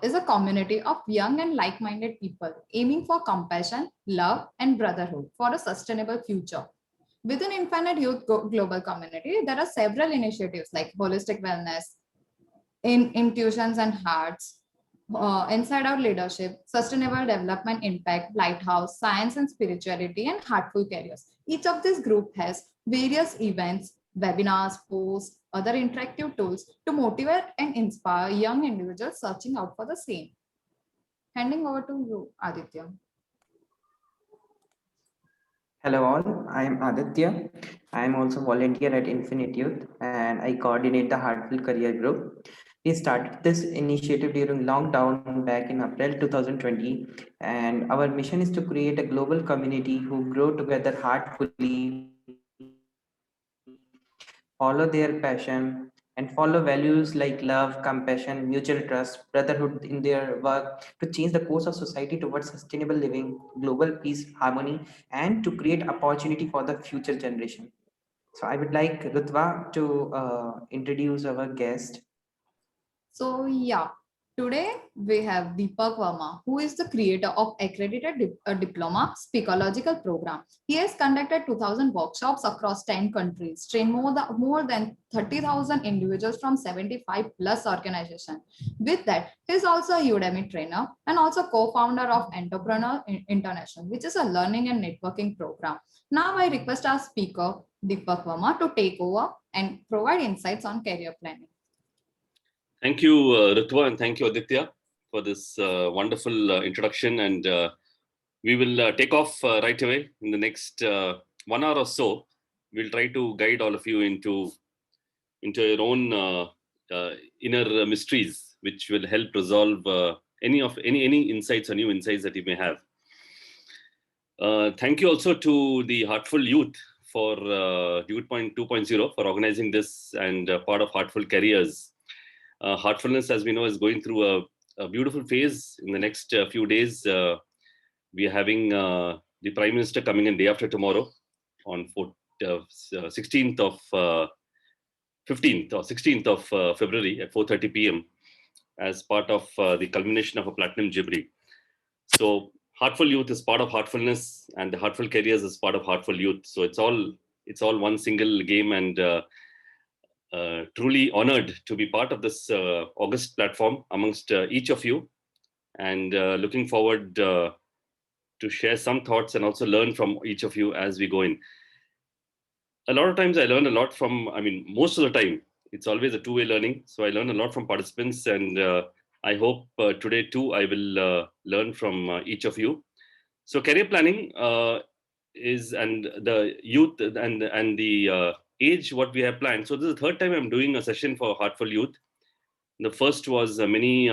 is a community of young and like-minded people aiming for compassion, love, and brotherhood for a sustainable future. Within Infinite Youth Global Community, there are several initiatives like holistic wellness, in intuitions and hearts, inside out leadership, sustainable development impact, lighthouse, science and spirituality, and heartful careers. Each of these group has various events, webinars, posts, other interactive tools to motivate and inspire young individuals searching out for the same. Handing over to you, Aditya. Hello all, I am Aditya. I am also volunteer at Infinite Youth and I coordinate the Heartful Career Group. We started this initiative during lockdown back in April 2020, and our mission is to create a global community who grow together heartfully, follow their passion, and follow values like love, compassion, mutual trust, brotherhood in their work to change the course of society towards sustainable living, global peace, harmony, and to create opportunity for the future generation. So I would like Rutva to introduce our guest. So yeah, today we have Deepak Verma, who is the creator of accredited diploma psychological program. He has conducted 2,000 workshops across 10 countries, trained more than 30,000 individuals from 75 plus organizations. With that, he is also a Udemy trainer and also co-founder of Entrepreneur International, which is a learning and networking program. Now I request our speaker, Deepak Verma, to take over and provide insights on career planning. Thank you, Ritwa, and thank you, Aditya, for this wonderful introduction. And we will take off right away in the next 1 hour or so. We'll try to guide all of you into your own inner mysteries, which will help resolve any insights or new insights that you may have. Thank you also to the Heartful Youth for Youth 2.0 for organizing this and part of Heartful Careers. Heartfulness, as we know, is going through a beautiful phase. In the next few days, we are having the Prime Minister coming in day after tomorrow on 16th of 15th or 16th of February at 4:30 p.m. as part of the culmination of a Platinum Jubilee. So Heartful Youth is part of Heartfulness, and the Heartful Careers is part of Heartful Youth. So it's all one single game, and truly honored to be part of this August platform amongst each of you, and looking forward to share some thoughts and also learn from each of you as we go in. A lot of times I learn a lot from, most of the time, it's always a two-way learning. So I learn a lot from participants, and I hope today too, I will learn from each of you. So career planning is, and the youth and the age what we have planned. So this is the third time I'm doing a session for Heartful Youth. The first was many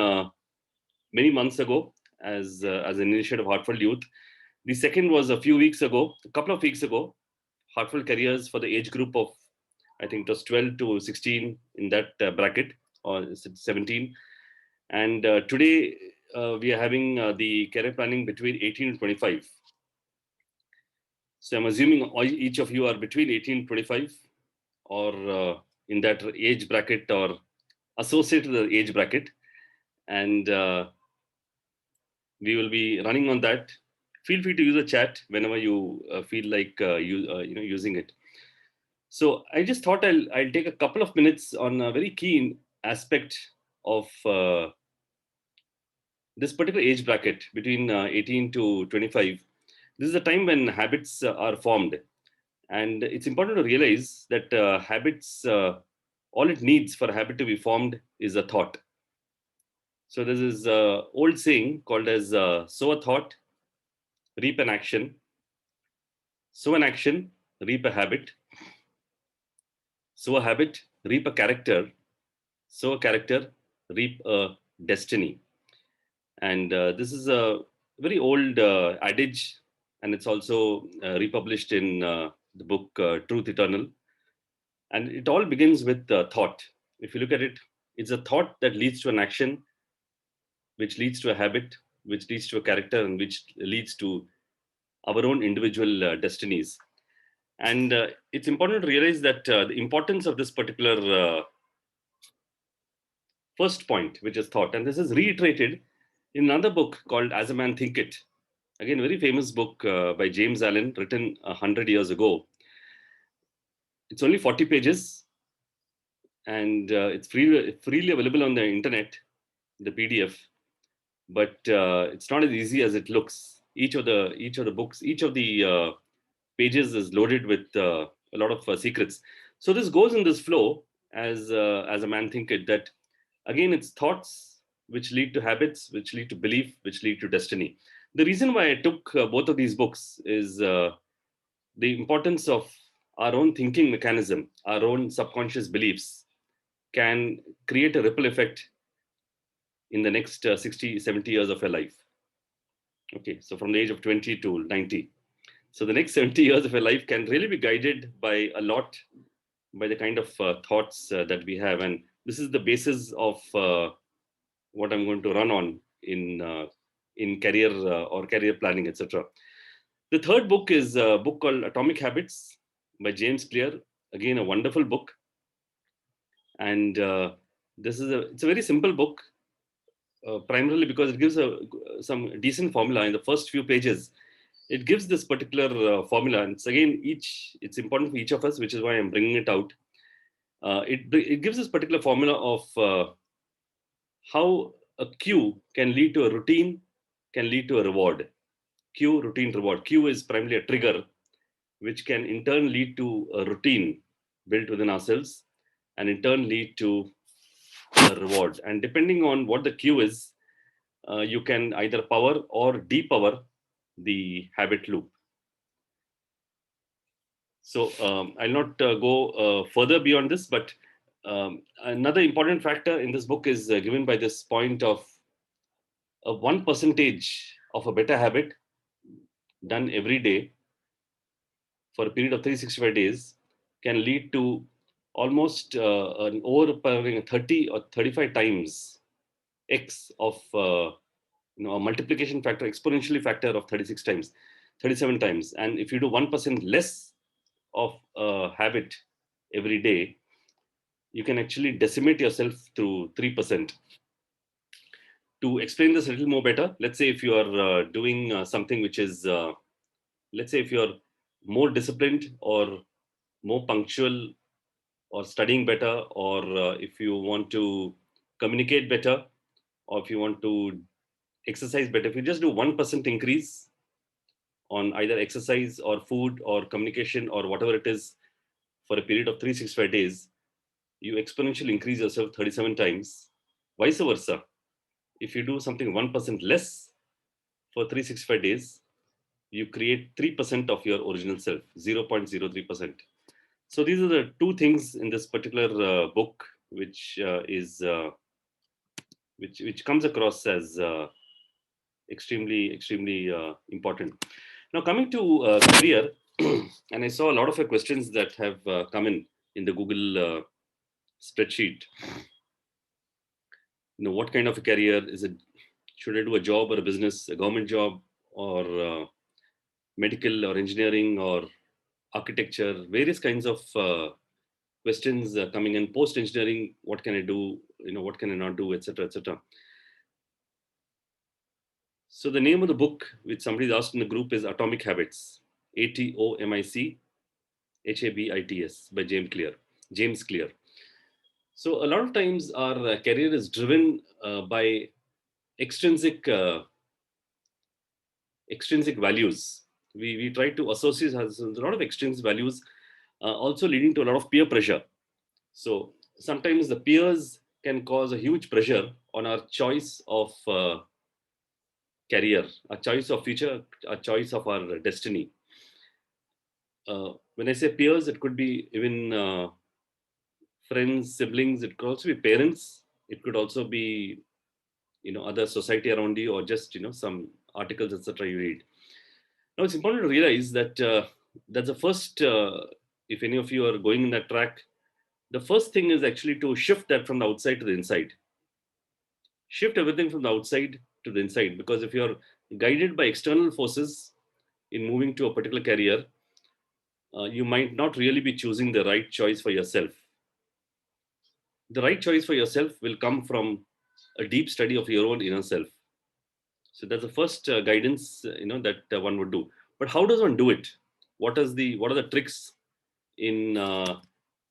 months ago as an initiative of Heartful Youth. The second was a couple of weeks ago, Heartful Careers for the age group of, I think it was 12 to 16 in that bracket, or is it 17? And today we are having the career planning between 18 and 25. So I'm assuming each of you are between 18 and 25, or in that age bracket or associated with the age bracket. And we will be running on that. Feel free to use the chat whenever you feel like using it. So I just thought I'll take a couple of minutes on a very key aspect of this particular age bracket between 18 to 25. This is the time when habits are formed. And it's important to realize that habits, all it needs for a habit to be formed is a thought. So there's this old saying called as sow a thought, reap an action. Sow an action, reap a habit. Sow a habit, reap a character. Sow a character, reap a destiny. And this is a very old adage, and it's also republished in the book Truth Eternal. And it all begins with thought. If you look at it, it's a thought that leads to an action, which leads to a habit, which leads to a character, and which leads to our own individual destinies. And it's important to realize that the importance of this particular first point, which is thought. And this is reiterated in another book called As a Man Thinketh. Again, very famous book by James Allen, written 100 years ago. It's only 40 pages, and it's freely available on the internet, the PDF. But it's not as easy as it looks. Each of the books, each of the pages is loaded with a lot of secrets. So this goes in this flow as a man thinketh, that again it's thoughts which lead to habits, which lead to belief, which lead to destiny. The reason why I took both of these books is the importance of our own thinking mechanism, our own subconscious beliefs can create a ripple effect in the next 60, 70 years of your life. Okay, so from the age of 20 to 90. So the next 70 years of your life can really be guided by a lot, by the kind of thoughts that we have. And this is the basis of what I'm going to run on in career or career planning, etc. The third book is a book called Atomic Habits by James Clear. Again, a wonderful book. And it's a very simple book, primarily because it gives some decent formula in the first few pages. It gives this particular formula, and it's important for each of us, which is why I'm bringing it out. It gives this particular formula of how a cue can lead to a routine, can lead to a reward. Cue, routine, reward. Cue is primarily a trigger, which can in turn lead to a routine built within ourselves, and in turn lead to a reward. And depending on what the cue is, you can either power or depower the habit loop. So I'll not go further beyond this, but another important factor in this book is given by this point of 1% of a better habit done every day for a period of 365 days can lead to almost an overpowering 30 or 35 times x of a multiplication factor, exponentially factor of 36 times, 37 times. And if you do 1% less of a habit every day, you can actually decimate yourself to 3%. To explain this a little more better, let's say if you are doing something which is, let's say if you're more disciplined or more punctual or studying better, or if you want to communicate better, or if you want to exercise better, if you just do 1% increase on either exercise or food or communication or whatever it is for a period of 365 days, you exponentially increase yourself 37 times. Vice versa, if you do something 1% less for 365 days, you create 3% of your original self, 0.03%. So these are the two things in this particular book, which which comes across as extremely important. Now, coming to career, and I saw a lot of your questions that have come in the Google spreadsheet. What kind of a career is it? Should I do a job or a business, a government job, or medical or engineering or architecture? Various kinds of questions coming in. Post engineering, what can I do? What can I not do, etc., etc. So the name of the book, which somebody's asked in the group, is Atomic Habits, Atomic Habits by James Clear. So a lot of times our career is driven by extrinsic values. We try to associate a lot of extrinsic values, also leading to a lot of peer pressure. So sometimes the peers can cause a huge pressure on our choice of career, a choice of future, a choice of our destiny. When I say peers, it could be even friends, siblings. It could also be parents. It could also be other society around you, or just some articles, etc. you read. Now it's important to realize that that's the first. If any of you are going in that track, the first thing is actually to shift that from the outside to the inside. Shift everything from the outside to the inside, because if you're guided by external forces in moving to a particular career, you might not really be choosing the right choice for yourself. The right choice for yourself will come from a deep study of your own inner self. So that's the first guidance that one would do. But how does one do it? What are the tricks in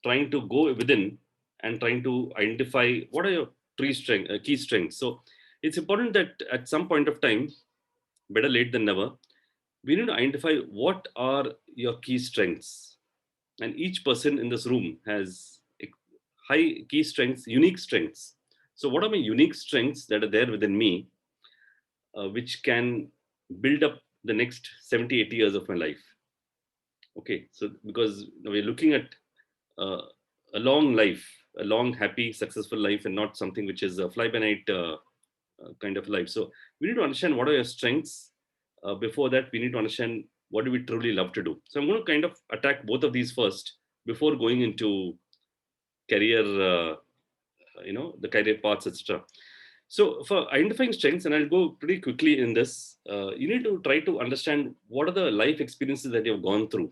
trying to go within and trying to identify what are your key strengths? So it's important that at some point of time, better late than never, we need to identify what are your key strengths. And each person in this room has high key strengths, unique strengths. So what are my unique strengths that are there within me, which can build up the next 70, 80 years of my life? Okay, so because we're looking at uh, a long life, a long, happy, successful life, and not something which is a fly by night kind of life. So we need to understand what are your strengths. Before that, we need to understand what do we truly love to do. So I'm going to kind of attack both of these first before going into career, the career paths, etc. So for identifying strengths, and I'll go pretty quickly in this, you need to try to understand what are the life experiences that you've gone through.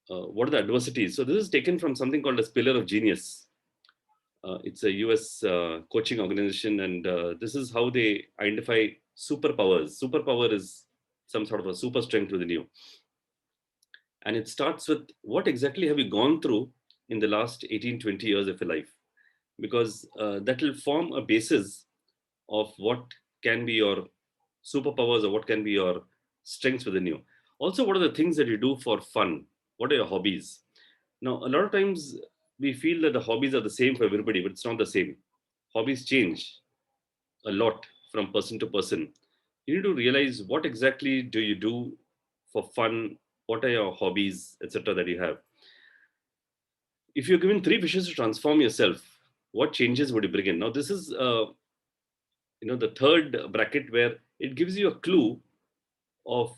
What are the adversities? So this is taken from something called as Pillar of Genius. It's a US coaching organization, and this is how they identify superpowers. Superpower is some sort of a super strength within you. And it starts with what exactly have you gone through in the last 18, 20 years of your life? Because that will form a basis of what can be your superpowers or what can be your strengths within you. Also, what are the things that you do for fun? What are your hobbies? Now, a lot of times we feel that the hobbies are the same for everybody, but it's not the same. Hobbies change a lot from person to person. You need to realize what exactly do you do for fun, what are your hobbies, etc., that you have. If you're given three wishes to transform yourself, what changes would you bring in? Now, this is the third bracket where it gives you a clue of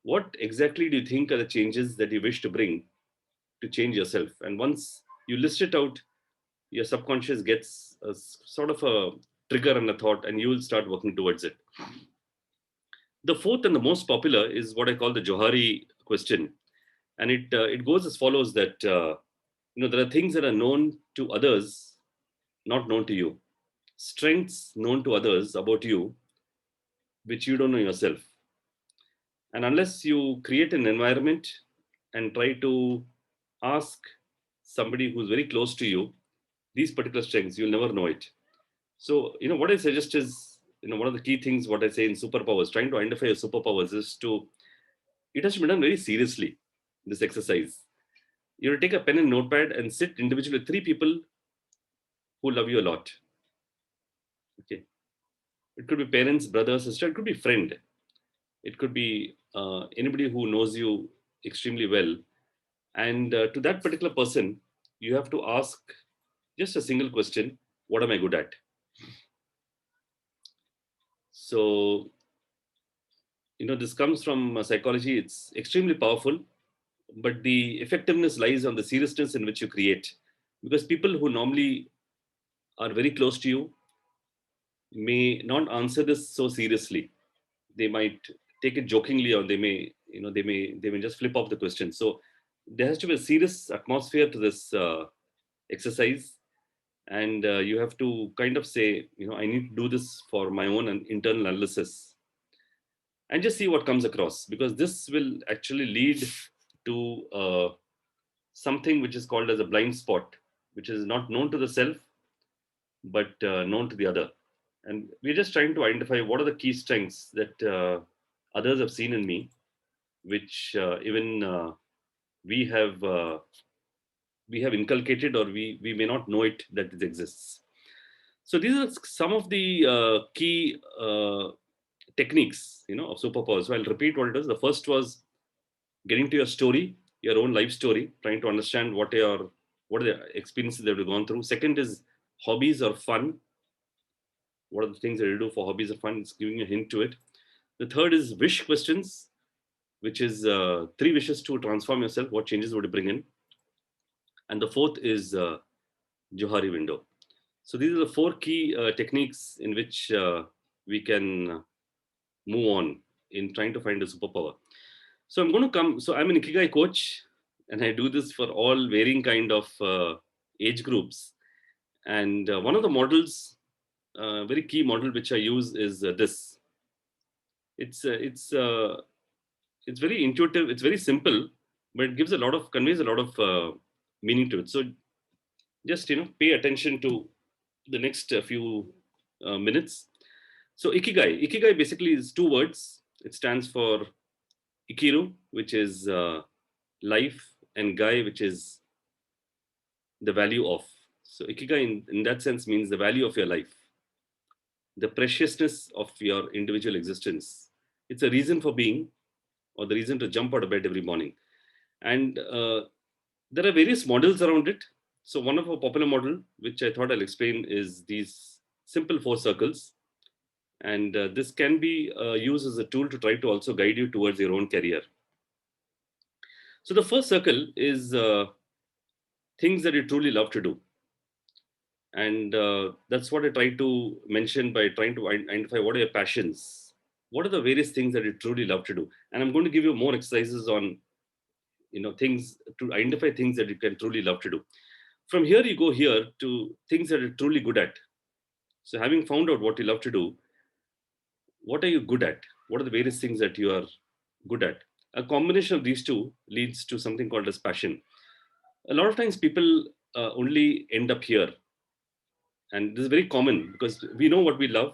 what exactly do you think are the changes that you wish to bring to change yourself. And once you list it out, your subconscious gets a sort of a trigger and a thought, and you will start working towards it. The fourth and the most popular is what I call the Johari question, and it goes as follows: that there are things that are known to others, not known to you. Strengths known to others about you, which you don't know yourself. And unless you create an environment and try to ask somebody who's very close to you these particular strengths, you'll never know it. So, what I suggest is, one of the key things, what I say in superpowers, trying to identify your superpowers is it has to be done very seriously, this exercise. You take a pen and notepad and sit individually with three people who love you a lot. Okay. It could be parents, brother, sister, it could be friend. It could be anybody who knows you extremely well. And to that particular person, you have to ask just a single question: what am I good at? So, this comes from psychology. It's extremely powerful, but the effectiveness lies on the seriousness in which you create. Because people who normally are very close to you may not answer this so seriously. They might take it jokingly, or they may just flip off the question. So there has to be a serious atmosphere to this exercise, and you have to kind of say, I need to do this for my own internal analysis, and just see what comes across, because this will actually lead to something which is called as a blind spot, which is not known to the self but known to the other. And we're just trying to identify what are the key strengths that others have seen in me, which even we have we have inculcated, or we may not know it that it exists. So these are some of the key techniques, of superpowers. So I'll repeat what it is. The first was getting to your story, your own life story, trying to understand what are the experiences that you've gone through. Second is hobbies or fun. What are the things that you do for hobbies or fun? It's giving you a hint to it. The third is wish questions, which is three wishes to transform yourself. What changes would you bring in? And the fourth is Johari window. So these are the four key techniques in which we can move on in trying to find a superpower. So I'm going to come. So I'm an Ikigai coach, and I do this for all varying kind of age groups. And one of the models, very key model which I use is this. It's very intuitive. It's very simple, but it gives conveys a lot of meaning to it. So just pay attention to the next few minutes. So ikigai basically is two words. It stands for ikiru, which is life, and gai, which is the value of. So ikigai in that sense means the value of your life, the preciousness of your individual existence. It's a reason for being, or the reason to jump out of bed every morning. And there are various models around it. So one of a popular model, which I thought I'll explain, is these simple 4 circles. And this can be used as a tool to try to also guide you towards your own career. So the first circle is things that you truly love to do. And that's what I try to mention by trying to identify what are your passions. What are the various things that you truly love to do? And I'm going to give you more exercises on things to identify things that you can truly love to do. From here you go here to things that you're truly good at. So having found out what you love to do, what are you good at? What are the various things that you are good at? A combination of these two leads to something called as passion. A lot of times people only end up here, and this is very common because we know what we love,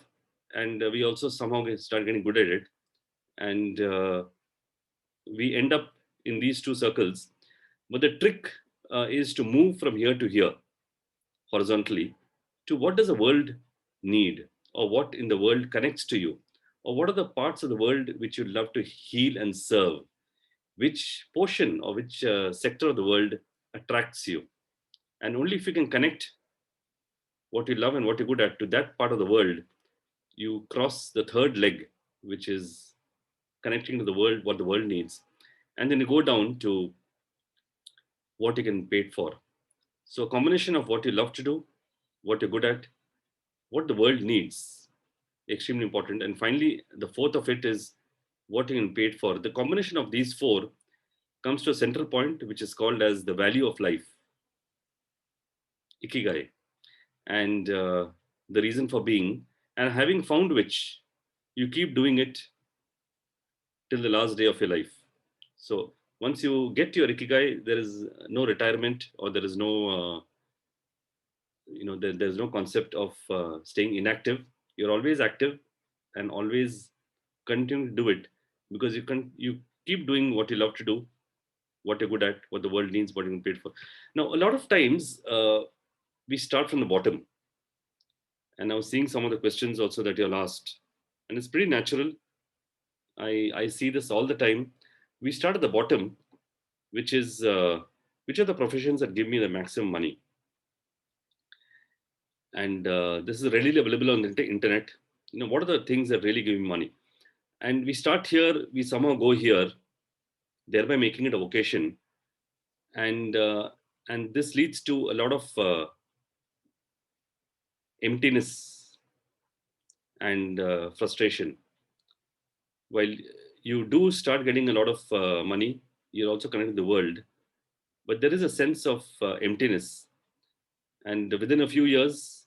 and we also somehow start getting good at it, and we end up in these two circles. But the trick is to move from here to here horizontally to what does the world need, or what in the world connects to you, or what are the parts of the world which you love to heal and serve, which portion or which sector of the world attracts you. And only if you can connect what you love and what you're good at to that part of the world, you cross the third leg, which is connecting to the world, what the world needs. And then you go down to what you can pay it for. So a combination of what you love to do, what you're good at, what the world needs, extremely important. And finally, the fourth of it is what you can pay it for. The combination of these 4 comes to a central point, which is called as the value of life, ikigai, and the reason for being. And having found which, you keep doing it till the last day of your life. So once you get your ikigai, there is no retirement, or there is no there's no concept of staying inactive. You're always active and always continue to do it, because you keep doing what you love to do, what you're good at, what the world needs, what you can pay for. Now a lot of times we start from the bottom, and I was seeing some of the questions also that you're asked, and it's pretty natural. I see this all the time. We start at the bottom, which is which are the professions that give me the maximum money, and this is readily available on the internet. What are the things that really give me money? And we start here, we somehow go here, thereby making it a vocation, and this leads to a lot of emptiness and frustration. While you do start getting a lot of money, you're also connected to the world, but there is a sense of emptiness. And within a few years,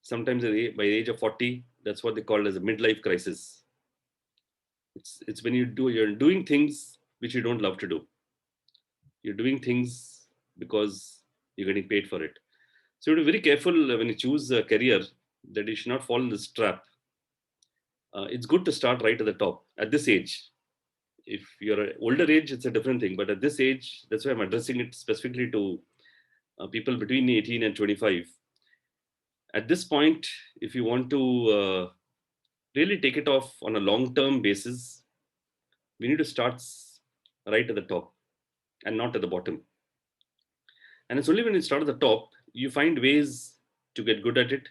sometimes by the age of 40, that's what they call as a midlife crisis. It's when you're doing things which you don't love to do. You're doing things because you're getting paid for it. So you have to be very careful when you choose a career, that you should not fall in this trap. It's good to start right at the top at this age. If you're an older age, it's a different thing. But at this age, that's why I'm addressing it specifically to people between 18 and 25. At this point, if you want to really take it off on a long-term basis, we need to start right at the top and not at the bottom. And it's only when you start at the top, you find ways to get good at it.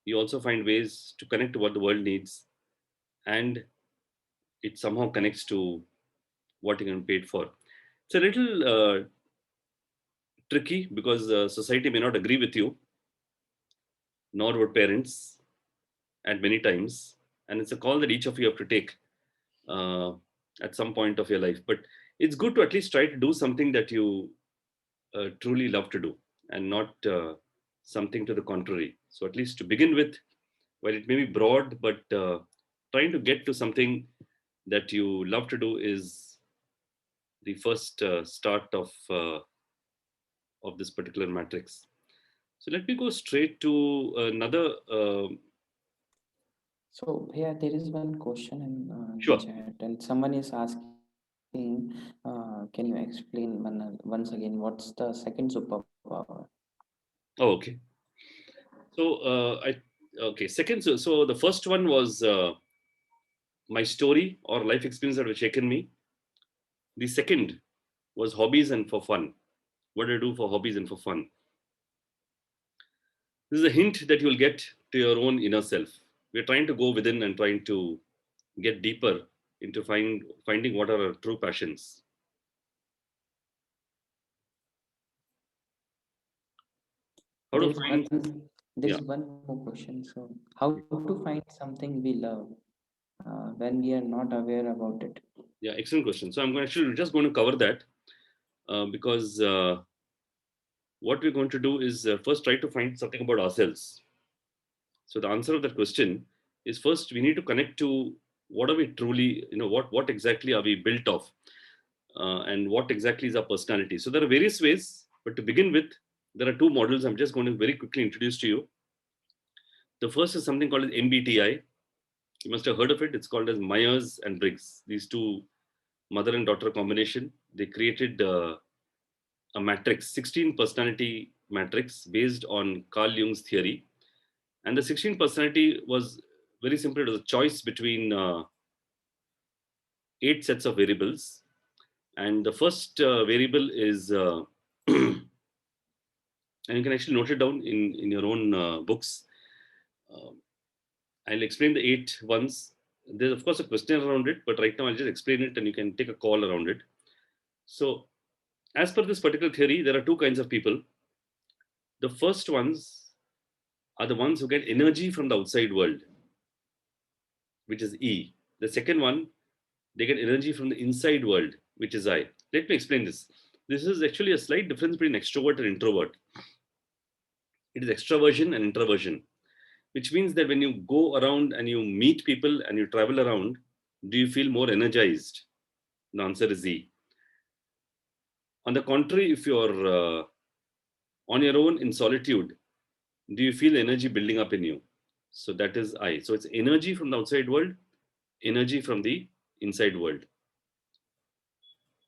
You also find ways to connect to what the world needs, and it somehow connects to what you can pay it for. It's a little tricky because society may not agree with you, nor would parents at many times. And it's a call that each of you have to take at some point of your life. But it's good to at least try to do something that you truly love to do. and not something to the contrary. So at least to begin with, while it may be broad, but trying to get to something that you love to do is the first start of this particular matrix. So let me go straight to another. So yeah, there is one question in the Sure. chat, and someone is asking, can you explain once again what's the second superpower? Oh, okay. So I okay. Second, so the first one was my story or life experience that have shaken me. The second was hobbies and for fun. What do I do for hobbies and for fun? This is a hint that you'll get to your own inner self. We're trying to go within and trying to get deeper into finding what are our true passions. How There to is find, there yeah, is one more question. So how to find something we love when we are not aware about it? yeah, excellent question. So I'm actually just going to cover that because what we're going to do is first try to find something about ourselves. So the answer of that question is first we need to connect to what are we truly, what exactly are we built of, and what exactly is our personality. So there are various ways, but to begin with, there are two models I'm just going to very quickly introduce to you. The first is something called as MBTI. You must have heard of it. It's called as Myers and Briggs. These two mother and daughter combination. They created a matrix, 16 personality matrix based on Carl Jung's theory. And the 16 personality was very simple. It was a choice between 8 sets of variables. And the first variable is, and you can actually note it down in your own books. Um, I'll explain the 8 ones. There's, of course, a question around it, but right now I'll just explain it and you can take a call around it. So, as per this particular theory, there are two kinds of people. The first ones are the ones who get energy from the outside world, which is E. The second one, they get energy from the inside world, which is I. Let me explain this. This is actually a slight difference between extrovert and introvert. It is extroversion and introversion, which means that when you go around and you meet people and you travel around, do you feel more energized? The answer is E. On the contrary, if you're on your own in solitude, do you feel energy building up in you? So that is I. So it's energy from the outside world, energy from the inside world.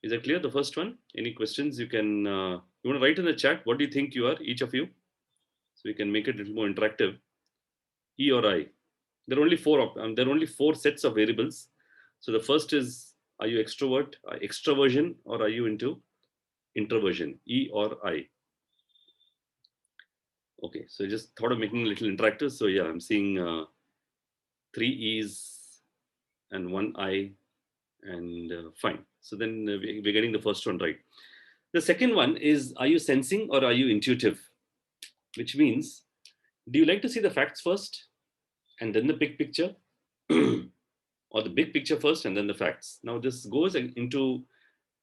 Is that clear? The first one. Any questions? You want to write in the chat. What do you think you are, each of you, so we can make it a little more interactive. E or I. There are only there are only 4 sets of variables. So the first is: are you extrovert, extroversion, or are you into introversion? E or I. Okay. So I just thought of making it a little interactive. So yeah, I'm seeing 3 E's and 1 I, and fine. So then we're getting the first one right. The second one is: are you sensing or are you intuitive? Which means, do you like to see the facts first and then the big picture, or the big picture first and then the facts? Now, this goes into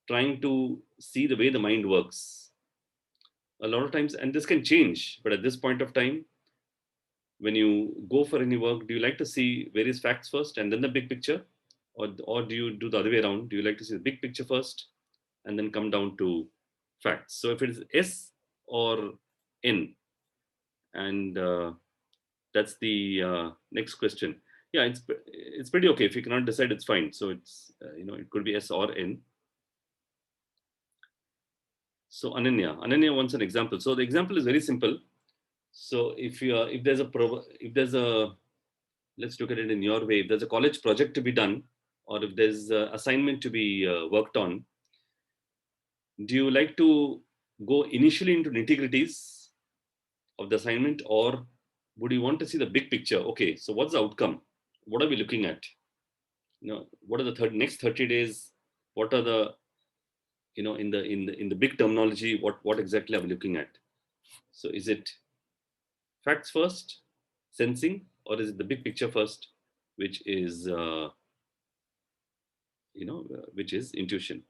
trying to see the way the mind works. A lot of times, and this can change, but at this point of time, when you go for any work, do you like to see various facts first and then the big picture? Or do you do the other way around? Do you like to see the big picture first and then come down to facts? So if it is S or N, and that's the next question. Yeah, it's pretty okay. If you cannot decide, it's fine. So it's it could be S or N. So Ananya wants an example. So the example is very simple. So if there's a, let's look at it in your way. If there's a college project to be done, or if there's an assignment to be worked on, do you like to go initially into nitty-gritties of the assignment, or would you want to see the big picture? Okay, so what's the outcome? What are we looking at? What are the next 30 days? What are the, in the big terminology, what exactly are we looking at? So is it facts first, sensing, or is it the big picture first, which is which is intuition?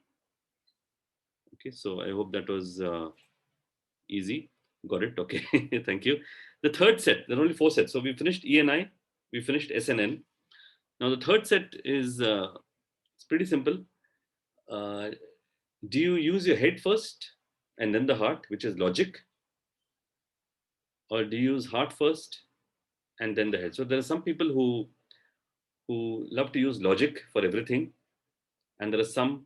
Okay, so I hope that was easy. Got it. Okay. Thank you. The third set, there are only 4 sets. So we finished E and I, we finished S and N. Now the third set is it's pretty simple. Uh, do you use your head first and then the heart, which is logic, or do you use heart first and then the head? So there are some people who love to use logic for everything, and there are some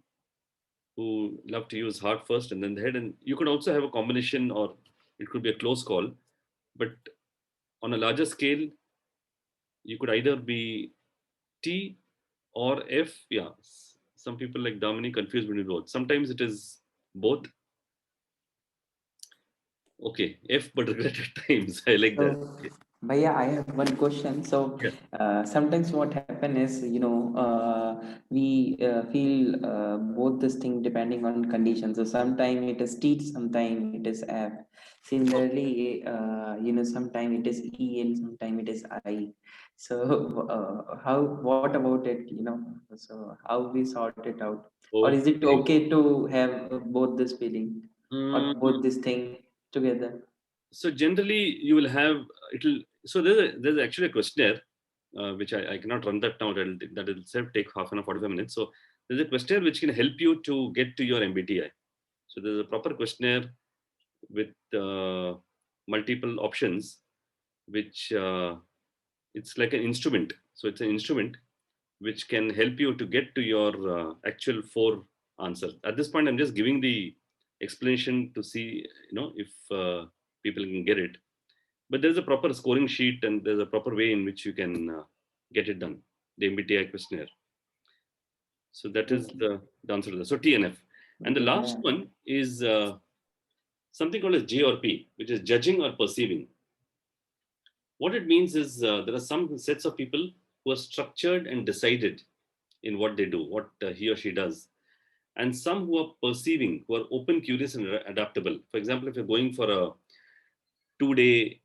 who love to use heart first and then the head. And you could also have a combination, or it could be a close call. But on a larger scale, you could either be T or F. Yeah, some people like Dominic confuse between both. Sometimes it is both. Okay, F but regret at times. I like that. So, Bhaiya, I have one question. So, Yeah. sometimes what happen is, we feel both this thing depending on conditions. So, sometimes it is T, sometimes it is F. Similarly, sometimes it is E and sometimes it is I. So, what about it? So how we sort it out, or is it Okay. okay to have both this feeling or Mm, both this thing together? so generally, you will have it'll. So there's actually a questionnaire, which I cannot run that now. That will itself take half an hour, 45 minutes. So there's a questionnaire which can help you to get to your MBTI. So there's a proper questionnaire with multiple options, which it's like an instrument. So it's an instrument which can help you to get to your actual 4 answers. At this point, I'm just giving the explanation to see, if people can get it. But there's a proper scoring sheet and there's a proper way in which you can get it done. The MBTI questionnaire. So that is Okay. the answer to that. So TNF. And the last Yeah. one is something called as J or P, which is judging or perceiving. What it means is there are some sets of people who are structured and decided in what they do, what he or she does, and some who are perceiving, who are open, curious, and adaptable. For example, if you're going for a 2-day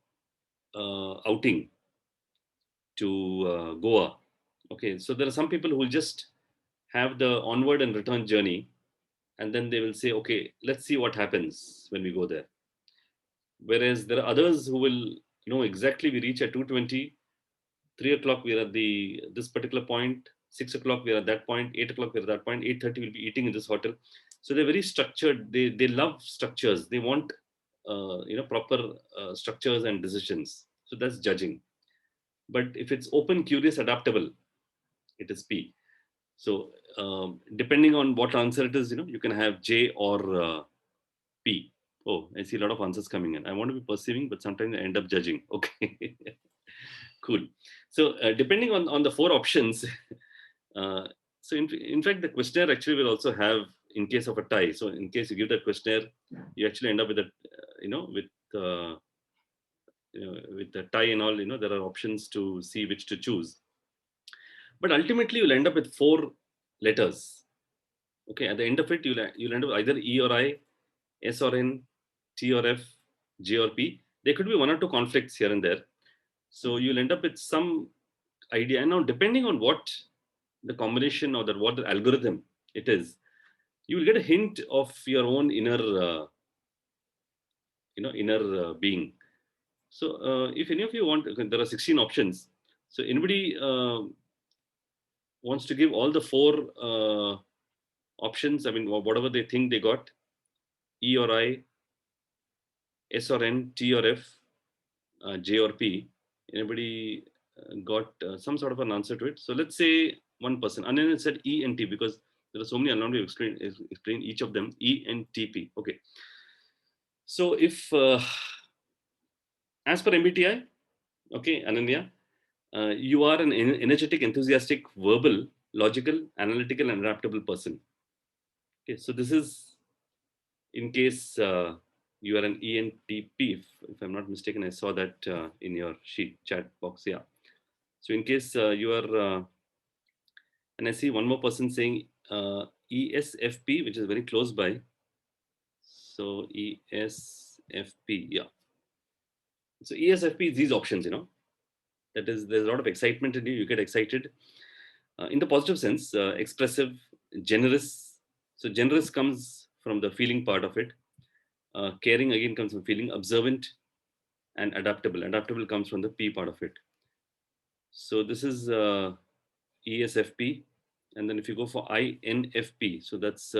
outing to Goa, okay, so there are some people who will just have the onward and return journey, and then they will say, okay, let's see what happens when we go there. Whereas there are others who will know exactly we reach at 2:20, 3 o'clock we're at this particular point, 6 o'clock we're at that point, 8 o'clock we're at that point, 8:30 we'll be eating in this hotel. So they're very structured. They love structures. They want proper structures and decisions. So that's judging. But if it's open, curious, adaptable, it is P. So depending on what answer it is, you can have J or P. Oh, I see a lot of answers coming in. I want to be perceiving, but sometimes I end up judging. Okay. Cool. So depending on the 4 options, uh, so in fact, the questionnaire actually will also have, in case of a tie. So in case you give that questionnaire, you actually end up with a, uh, with the tie and all. There are options to see which to choose. But ultimately, you'll end up with 4 letters. Okay, at the end of it, you'll end up either E or I, S or N, T or F, J or P. There could be 1 or 2 conflicts here and there. So you'll end up with some idea. And now, depending on what the combination or what the algorithm it is, you will get a hint of your own inner being. So if any of you want, there are 16 options. So anybody wants to give all the 4 options, I mean, whatever they think they got, E or I, S or N, T or F, J or P. Anybody got some sort of an answer to it? So let's say one person. And then it said E and T because there are so many. I'll not explain each of them. E and TP. Okay. So if, as per MBTI, okay, Ananya, you are an energetic, enthusiastic, verbal, logical, analytical, and adaptable person. Okay. So this is in case you are an ENTP, if I'm not mistaken. I saw that in your sheet chat box. Yeah. So in case you are, and I see one more person saying ESFP, which is very close by. So ESFP, yeah. So ESFP is these options, that is, there's a lot of excitement in you. You get excited in the positive sense, expressive, generous. So generous comes from the feeling part of it. Caring again comes from feeling. Observant and adaptable. Adaptable comes from the P part of it. So this is ESFP. And then if you go for INFP, so that's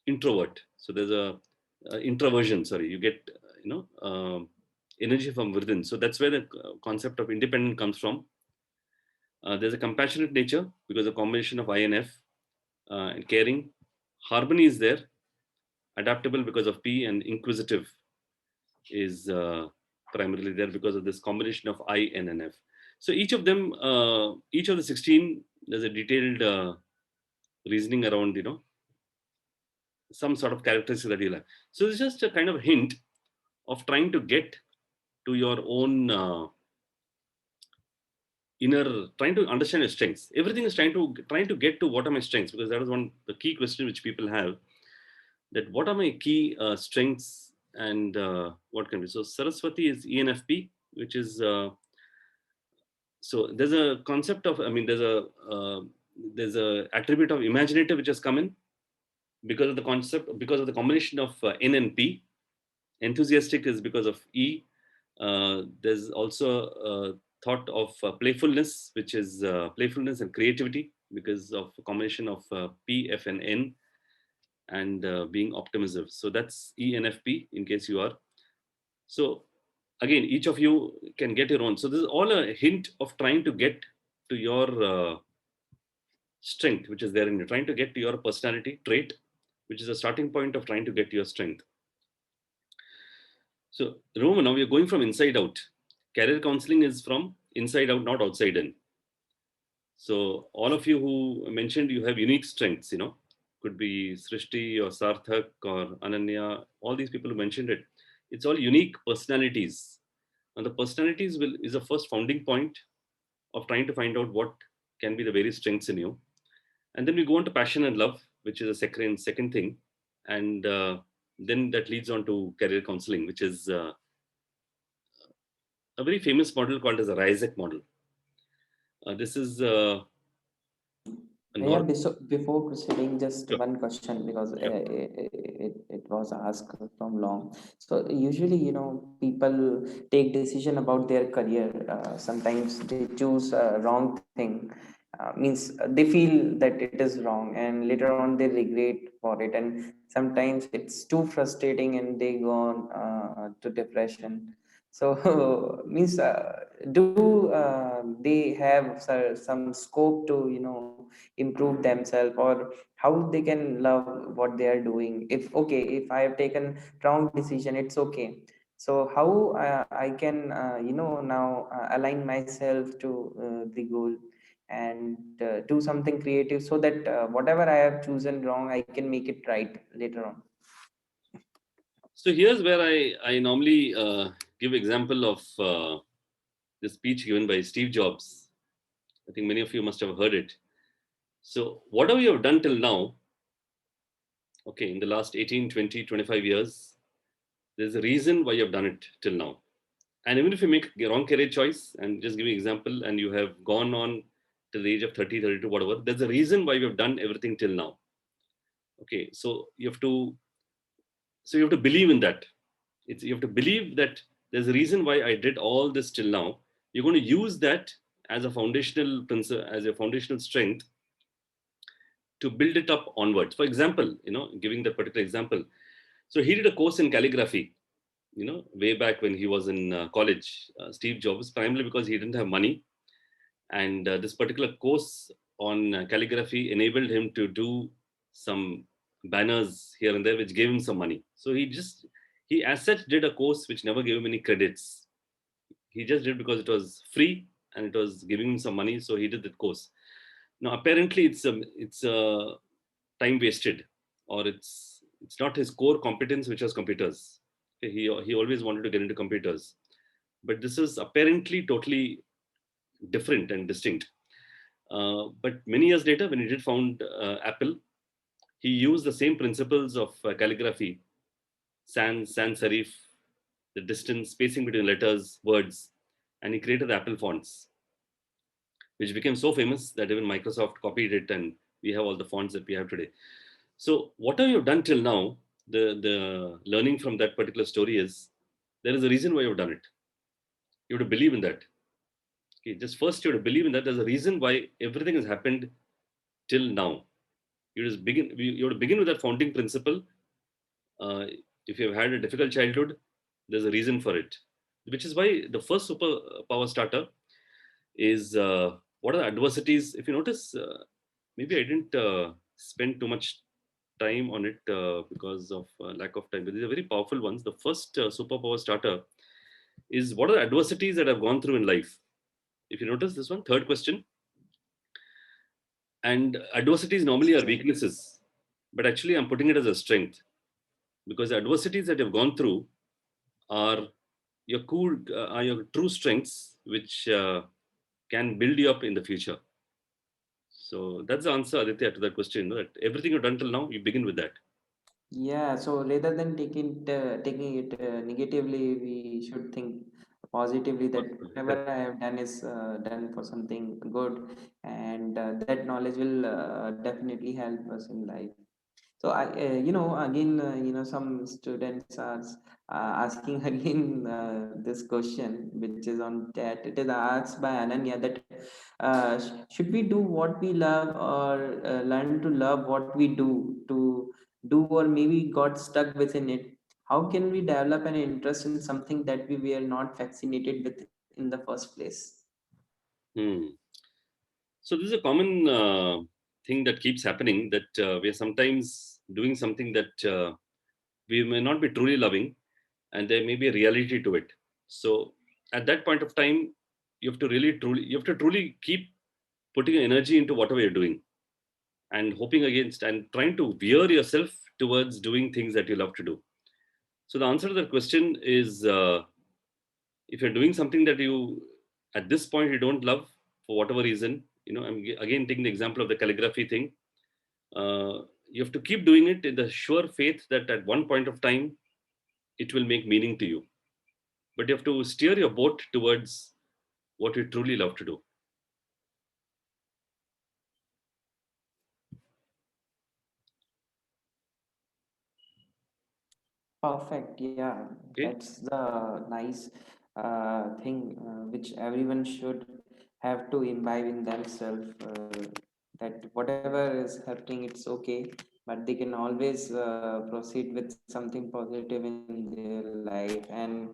introvert. So there's a introversion. Sorry, you get energy from within. So that's where the concept of independent comes from. There's a compassionate nature because a combination of INF and caring. Harmony is there. Adaptable because of P, and inquisitive is primarily there because of this combination of I, N, and F. So each of them, each of the 16, there's a detailed reasoning around, some sort of characteristics that you'll have. So it's just a kind of hint of trying to get to your own inner, trying to understand your strengths. Everything is trying to get to what are my strengths, because that is the key question which people have, that what are my key strengths and what can be. So Saraswati is ENFP, which is so there's a concept of, there's a attribute of imaginative which has come in because of the concept, because of the combination of N and P. Enthusiastic is because of E. There's also a thought of playfulness, which is playfulness and creativity because of a combination of P, F, and N, and being optimism. So that's ENFP in case you are. So again, each of you can get your own. So this is all a hint of trying to get to your strength, which is there in you, trying to get to your personality trait, which is a starting point of trying to get to your strength. So remember, now we are going from inside out. Career counseling is from inside out, not outside in. So all of you who mentioned you have unique strengths, could be Srishti or Sarthak or Ananya, all these people who mentioned it. It's all unique personalities. And the personalities is the first founding point of trying to find out what can be the various strengths in you. And then we go on to passion and love, which is a second thing. And then that leads on to career counseling, which is a very famous model called as a Rysek model. This is Yeah, before proceeding, just Sure. one question, because Sure. it was asked from long. So usually, people take decision about their career. Sometimes they choose a wrong thing. Means they feel that it is wrong, and later on they regret for it. And sometimes it's too frustrating, and they go on to depression. So means do they have some scope to improve themselves, or how they can love what they are doing? If I have taken wrong decision, it's okay. So how I can now align myself to the goal, and do something creative, so that whatever I have chosen wrong, I can make it right later on. So here's where I normally give example of the speech given by Steve Jobs. I think many of you must have heard it. So whatever you have done till now, okay, in the last 18, 20, 25 years, there's a reason why you have done it till now. And even if you make a wrong career choice, and just give you an example, and you have gone on to the age of 30, 32, whatever, there's a reason why you have done everything till now. Okay, so you have to believe in that. You have to believe that there's a reason why I did all this till now. You're going to use that as a foundational principle, as a foundational strength to build it up onwards. For example, giving that particular example. So he did a course in calligraphy, way back when he was in college, Steve Jobs, primarily because he didn't have money. And this particular course on calligraphy enabled him to do some banners here and there, which gave him some money. So he as such did a course which never gave him any credits. He just did because it was free and it was giving him some money. So he did that course. Now, apparently it's time wasted, or it's not his core competence, which was computers. Okay, he always wanted to get into computers, but this is apparently totally different and distinct. But many years later, when he did found Apple, he used the same principles of calligraphy, sans serif, the distance, spacing between letters, words, and he created the Apple fonts, which became so famous that even Microsoft copied it, and we have all the fonts that we have today. So whatever you've done till now, the learning from that particular story is there is a reason why you've done it. You have to believe in that. Okay, just first you have to believe in that. There's a reason why everything has happened till now. You just begin. You have to begin with that founding principle. Uh, if you have had a difficult childhood, there's a reason for it, which is why the first superpower starter is what are the adversities. If you notice, maybe I didn't spend too much time on it because of lack of time, but these are very powerful ones. The first superpower starter is what are the adversities that I've gone through in life. If you notice this one, third question, and adversities normally are weaknesses, but actually I'm putting it as a strength because the adversities that you've gone through are are your true strengths, which can build you up in the future. So that's the answer, Aditya, to that question. That everything you've done till now, you begin with that. Yeah, so rather than taking it negatively, we should think positively that Correct. whatever I have done is done for something good, and that knowledge will definitely help us in life. So again, some students are asking again this question, which is on chat. It is asked by Ananya that should we do what we love or learn to love what we do, or maybe got stuck within it? How can we develop an interest in something that we were not fascinated with in the first place? Hmm. So this is a common thing that keeps happening, that we are sometimes doing something that we may not be truly loving, and there may be a reality to it. So at that point of time, you have to truly keep putting your energy into whatever you're doing and hoping against and trying to veer yourself towards doing things that you love to do. So the answer to that question is if you're doing something that you at this point you don't love for whatever reason, again taking the example of the calligraphy thing, you have to keep doing it in the sure faith that at one point of time it will make meaning to you, but you have to steer your boat towards what you truly love to do. Perfect. Yeah, Okay. that's the nice thing which everyone should have to imbibe in themselves. That whatever is happening, it's okay, but they can always proceed with something positive in their life. And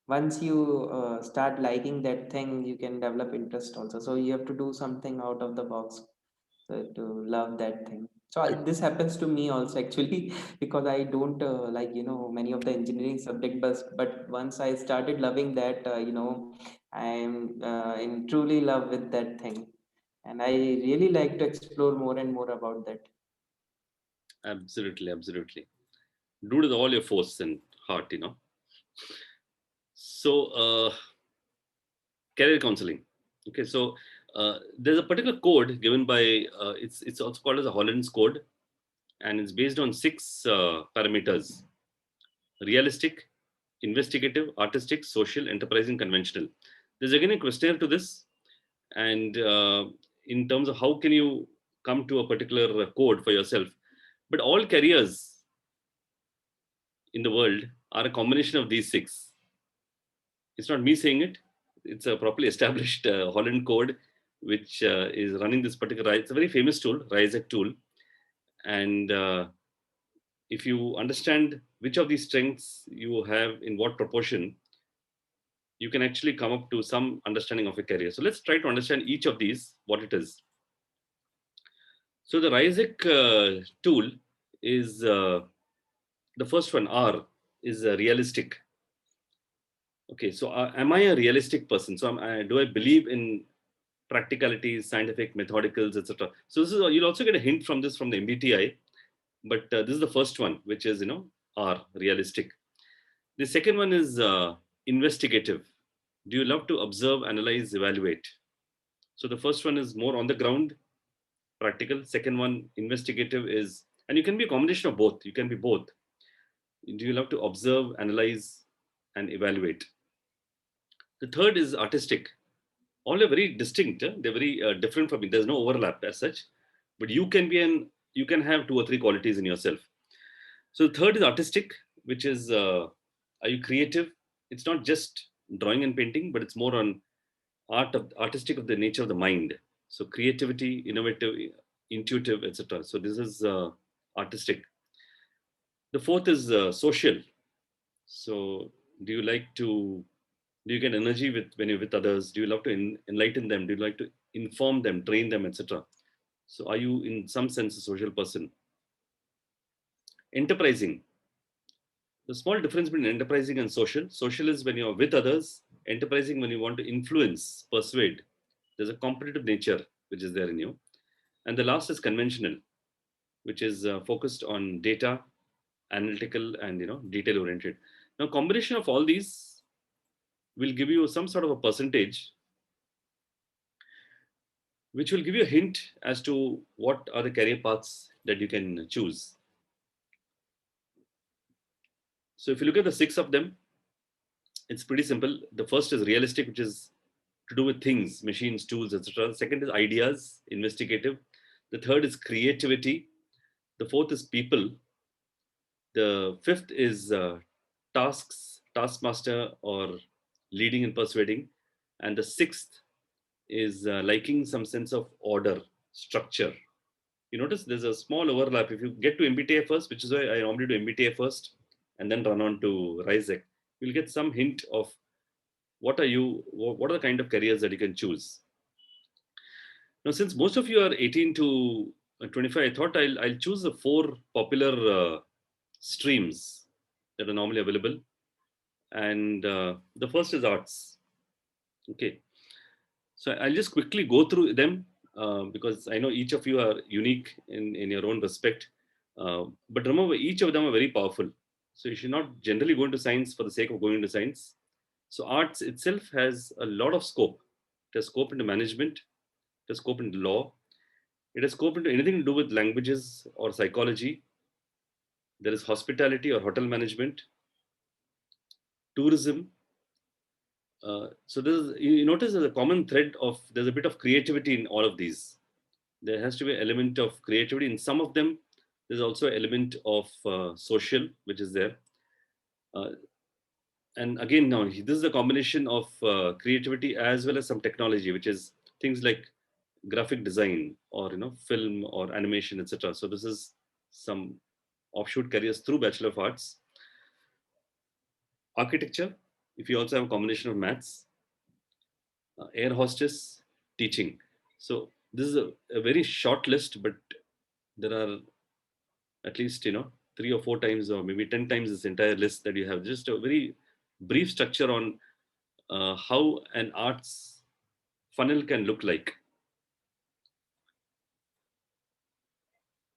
once you start liking that thing, you can develop interest also. So you have to do something out of the box to love that thing. So this happens to me also actually because I don't like many of the engineering subject, but once I started loving that, I am in truly love with that thing, and I really like to explore more and more about that. Absolutely, absolutely. Do it with all your force and heart. So career counseling. Okay, so there's a particular code given by it's also called as a Holland's code, and it's based on six parameters: realistic, investigative, artistic, social, enterprising, conventional. There's again a questionnaire to this, and in terms of how can you come to a particular code for yourself. But all careers in the world are a combination of these six. It's not me saying it. It's a properly established Holland code, which is running this particular. It's a very famous tool, RISEC tool, and if you understand which of these strengths you have in what proportion, you can actually come up to some understanding of a career. So let's try to understand each of these, what it is. So the RISEC tool is the first one. R is realistic. Okay, so am I a realistic person? So do I believe in practicalities, scientific, methodicals, etc.? So this is you'll also get a hint from this from the MBTI, but this is the first one, which is R, realistic. The second one is investigative. Do you love to observe, analyze, evaluate? So the first one is more on the ground, practical. Second one, investigative, is, and you can be a combination of both. You can be both. Do you love to observe, analyze, and evaluate? The third is artistic. All are very distinct. They're very different from me. There's no overlap as such, but you can have two or three qualities in yourself. So the third is artistic, which is are you creative? It's not just drawing and painting, but it's more on artistic of the nature of the mind. So creativity, innovative, intuitive, etc. So this is artistic. The fourth is social. So do you like to do you get energy with when you're with others? Do you love to enlighten them? Do you like to inform them, train them, etc.? So are you in some sense a social person? Enterprising. The small difference between enterprising and social. Social is when you're with others. Enterprising when you want to influence, persuade. There's a competitive nature which is there in you. And the last is conventional, which is focused on data, analytical, and detail oriented. Now, combination of all these will give you some sort of a percentage, which will give you a hint as to what are the career paths that you can choose. So, if you look at the six of them, it's pretty simple. The first is realistic, which is to do with things, machines, tools, etc. The second is ideas, investigative. The third is creativity. The fourth is people. The fifth is tasks, taskmaster, or leading and persuading. And the sixth is liking some sense of order, structure. You notice there's a small overlap. If you get to MBTA first, which is why I normally do MBTA first and then run on to RISEC, you'll get some hint of what are the kind of careers that you can choose. Now, since most of you are 18 to 25, I thought I'll choose the four popular streams that are normally available. And the first is arts. Okay. So I'll just quickly go through them because I know each of you are unique in your own respect. But remember, each of them are very powerful. So you should not generally go into science for the sake of going into science. So arts itself has a lot of scope. It has scope into management, it has scope into law, it has scope into anything to do with languages or psychology. There is hospitality or hotel management, tourism. So you notice there's a common thread of there's a bit of creativity in all of these. There has to be an element of creativity in some of them. There's also an element of social, which is there. Uh, and again, now this is a combination of creativity as well as some technology, which is things like graphic design or film or animation, etc. So this is some offshoot careers through Bachelor of Arts. Architecture, if you also have a combination of maths, air hostess, teaching. So this is a very short list, but there are at least 3 or 4 times or maybe 10 times this entire list that you have. Just a very brief structure on how an arts funnel can look like.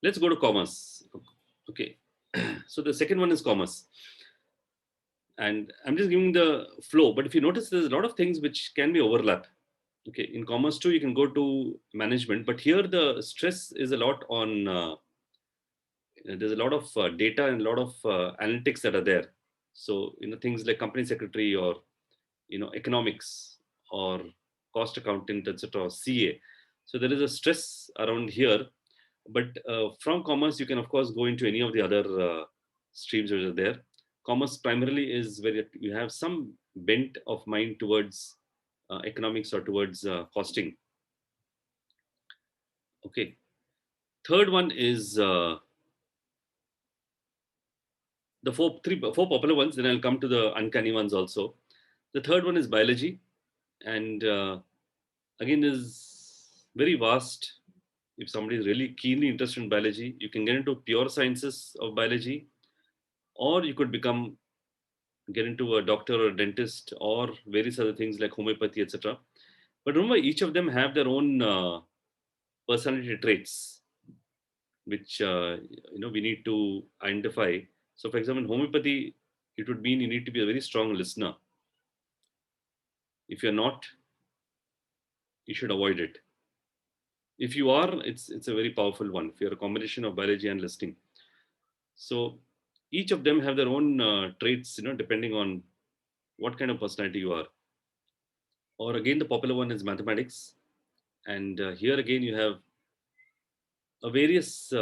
Let's go to commerce. Okay. So the second one is commerce. And I'm just giving the flow. But if you notice, there's a lot of things which can be overlap. Okay. In commerce too, you can go to management. But here the stress is a lot on, there's a lot of data and a lot of analytics that are there. So, things like company secretary or, economics or cost accountant, etc., or CA. So there is a stress around here. But from commerce, you can, of course, go into any of the other streams which are there. Commerce primarily is where you have some bent of mind towards economics or towards costing. Okay. Third one is the four popular ones. Then I'll come to the uncanny ones also. The third one is biology, and again is very vast. If somebody is really keenly interested in biology, you can get into pure sciences of biology, or you could get into a doctor or a dentist or various other things like homeopathy, etc. But remember, each of them have their own personality traits, which we need to identify. So, for example, in homeopathy, it would mean you need to be a very strong listener. If you're not, you should avoid it. If you are, it's a very powerful one. If you're a combination of biology and listening, so each of them have their own traits, depending on what kind of personality you are. Or again, the popular one is mathematics, and here again you have a various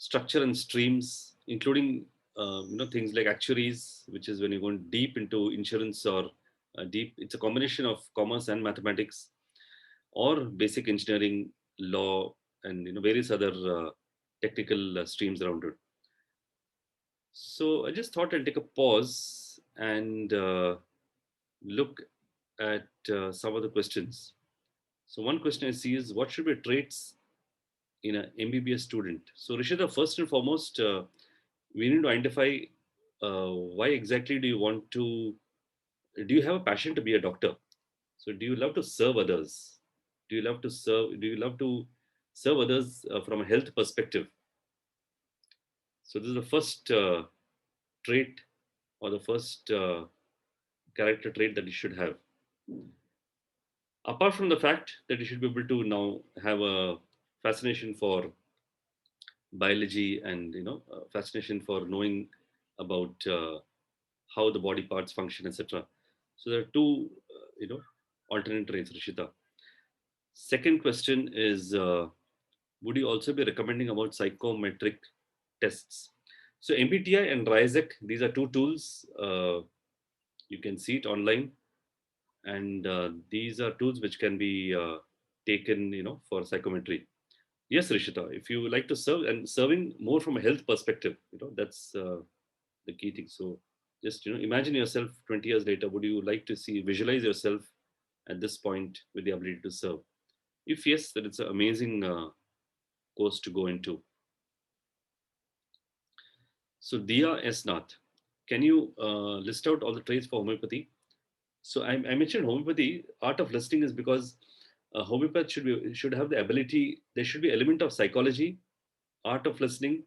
structure and streams, including things like actuaries, which is when you're going deep into insurance or deep. It's a combination of commerce and mathematics, or basic engineering, law, and various other technical streams around it. So I just thought I'd take a pause and look at some of the questions. So one question I see is, what should be traits in an MBBS student? So Rishita, first and foremost, we need to identify why exactly do you have a passion to be a doctor? So do you love to serve others? Do you love to serve others from a health perspective? So this is the first trait, or the first character trait that you should have. Apart from the fact that you should be able to now have a fascination for biology, and fascination for knowing about how the body parts function, etc. So there are two alternate traits, Rishita. Second question is, would you also be recommending about psychometric tests? So MBTI and RISEC, these are two tools. You can see it online, and these are tools which can be taken, for psychometry. Yes, Rishita, if you like to serve, and serving more from a health perspective, that's the key thing. So just imagine yourself 20 years later. Would you like to visualize yourself at this point with the ability to serve? If yes, then it's an amazing course to go into. So Dia S. Nath, can you list out all the traits for homeopathy? So I mentioned homeopathy, art of listening, is because homeopath should have the ability. There should be element of psychology, art of listening,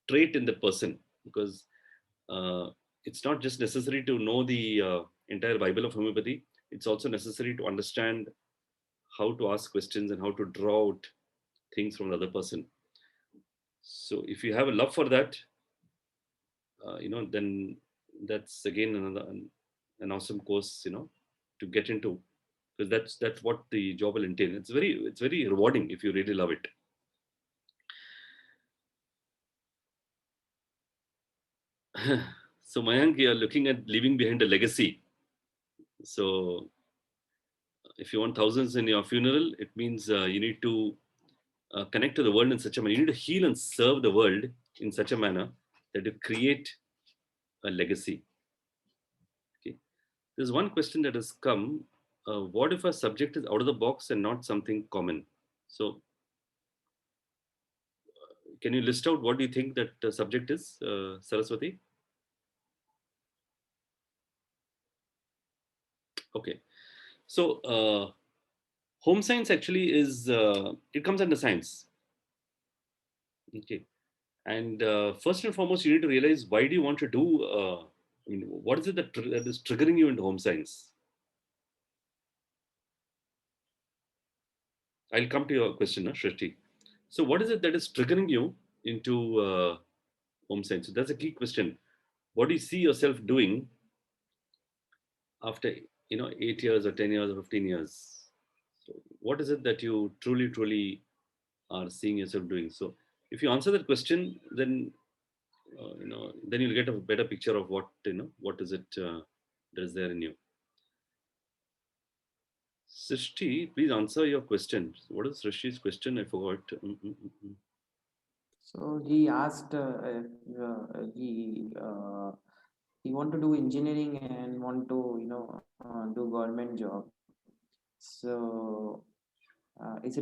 trait in the person, because uh, it's not just necessary to know the entire Bible of homeopathy. It's also necessary to understand how to ask questions and how to draw out things from the other person. So if you have a love for that, then that's again an awesome course, to get into, because that's what the job will entail. It's very rewarding if you really love it. So Mayank, you're looking at leaving behind a legacy. So if you want thousands in your funeral, it means you need to connect to the world in such a manner. You need to heal and serve the world in such a manner that you create a legacy. Okay. There's one question that has come. What if a subject is out of the box and not something common? So can you list out what do you think that subject is, Saraswati? Okay. So home science actually is, it comes under science. Okay. And first and foremost, you need to realize, why do you want to do, what is it that is triggering you into home science? I'll come to your question, Shrishti. So what is it that is triggering you into home science? So that's a key question. What do you see yourself doing after 8 years or 10 years or 15 years? So what is it that you truly are seeing yourself doing? So if you answer that question, then then you'll get a better picture of what is it that is there in you. Srishti, please answer your question. What is Srishti's question? I forgot. So he asked he want to do engineering and want to do government job. So is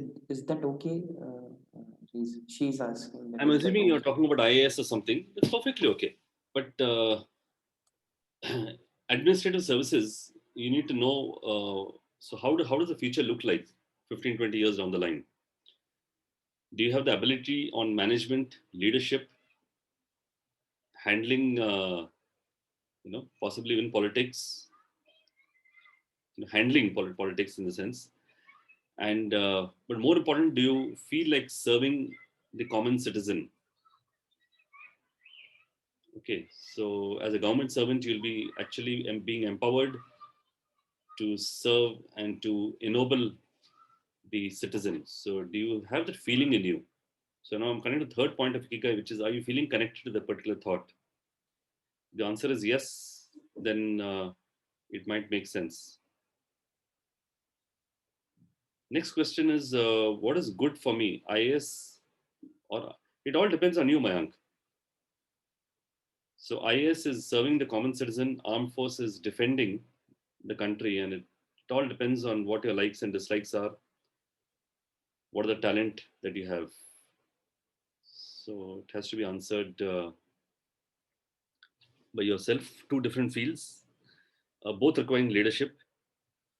that okay? She's asking that, I'm is that assuming you're okay? talking about IAS or something. It's perfectly okay. But administrative services, you need to know. So how does the future look like 15, 20 years down the line? Do you have the ability on management, leadership, handling, possibly even politics, handling politics in the sense? And but more important, do you feel like serving the common citizen? Okay, so as a government servant, you'll be actually being empowered to serve and to ennoble the citizens. So do you have that feeling in you? So now I'm coming to the third point of Ikigai, which is, are you feeling connected to the particular thought? The answer is yes, then it might make sense. Next question is, what is good for me? IAS, or it all depends on you, Mayank. So IAS is serving the common citizen, armed force is defending the country, and it all depends on what your likes and dislikes are, what are the talent that you have. So it has to be answered by yourself. Two different fields, both requiring leadership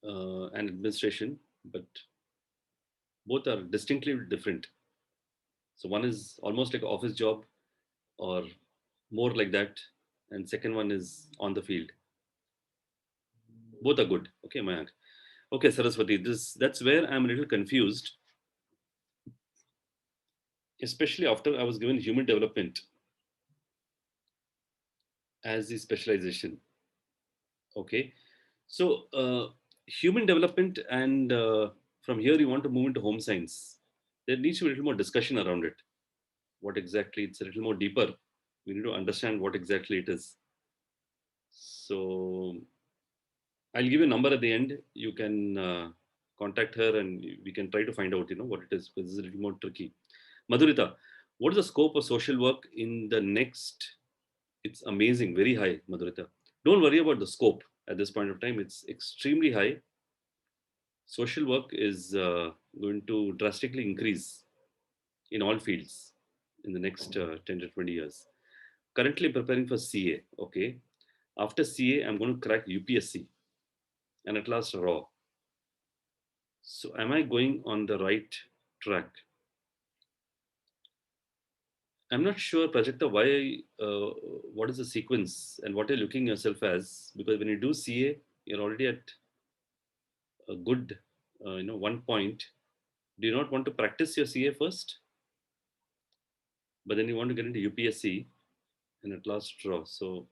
and administration, but both are distinctly different. So one is almost like an office job or more like that, and second one is on the field. Both are good. Okay, Mayank. Okay, Saraswati, that's where I'm a little confused, especially after I was given human development as the specialization. Okay, so human development, and from here you want to move into home science. There needs to be a little more discussion around it. What exactly? It's a little more deeper. We need to understand what exactly it is. So I'll give you a number at the end. You can contact her, and we can try to find out, what it is, because it's a little more tricky. Madhurita, what is the scope of social work in the next? It's amazing, very high, Madhurita. Don't worry about the scope at this point of time. It's extremely high. Social work is going to drastically increase in all fields in the next 10 to 20 years. Currently, I'm preparing for CA. Okay. After CA, I'm going to crack UPSC and at last RAW. So, am I going on the right track? I'm not sure, Prajakta, why, what is the sequence and what you're looking yourself as? Because when you do CA, you're already at a good, 1 point. Do you not want to practice your CA first? But then you want to get into UPSC and at last draw. So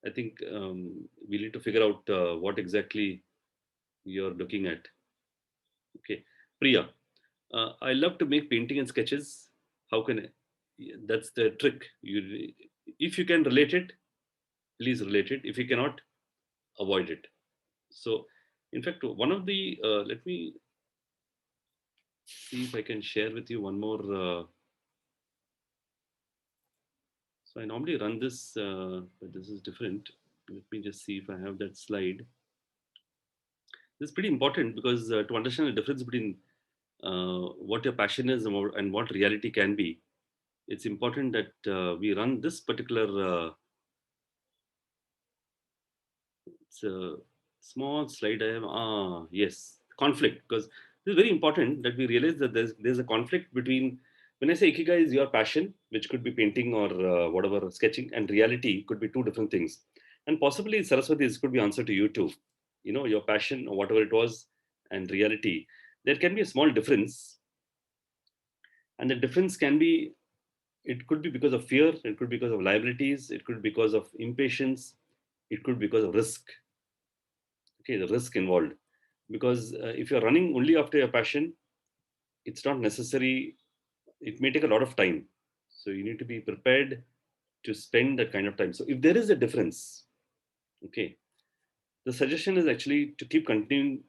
I think we need to figure out what exactly you're looking at. Okay, Priya, I love to make painting and sketches. How can I? Yeah, that's the trick. If you can relate it, please relate it. If you cannot, avoid it. So, in fact, one of the let me see if I can share with you one more. So I normally run this, but this is different. Let me just see if I have that slide. This is pretty important because to understand the difference between what your passion is and what reality can be, it's important that we run this particular it's a small slide I have. Yes, conflict, because this is very important that we realize that there's a conflict between, when I say Ikigai is your passion, which could be painting or whatever, sketching, and reality could be two different things. And possibly, Saraswati, this could be answer to you too. Your passion or whatever it was and reality, there can be a small difference. And the difference can be, it could be because of fear, it could be because of liabilities, it could be because of impatience, it could be because of risk. Okay, the risk involved. Because if you're running only after your passion, it's not necessary, it may take a lot of time. So you need to be prepared to spend that kind of time. So if there is a difference, okay, the suggestion is actually to keep continuing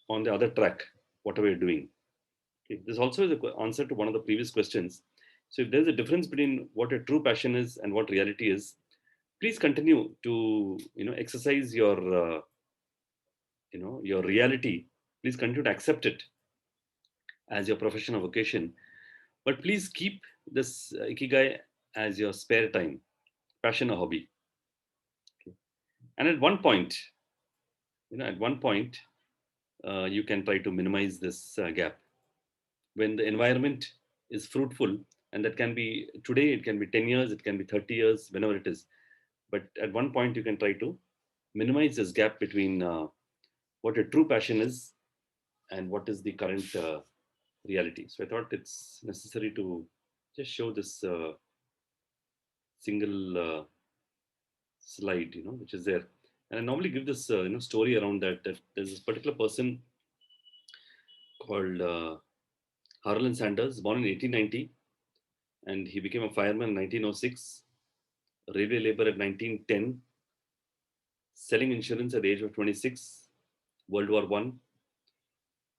on the other track, whatever you're doing. Okay. This also is an answer to one of the previous questions. So if there's a difference between what your true passion is and what reality is, please continue to exercise your reality. Please continue to accept it as your profession or vocation, but please keep this ikigai as your spare time, passion or hobby. Okay. And at one point, you can try to minimize this gap when the environment is fruitful, and that can be today, it can be 10 years, it can be 30 years, whenever it is. But at one point, you can try to minimize this gap between what your true passion is and what is the current reality. So I thought it's necessary to just show this single slide, which is there. And I normally give this, story around that there's this particular person called Harlan Sanders, born in 1890. and he became a fireman in 1906, railway labor at 1910, selling insurance at the age of 26, World War One.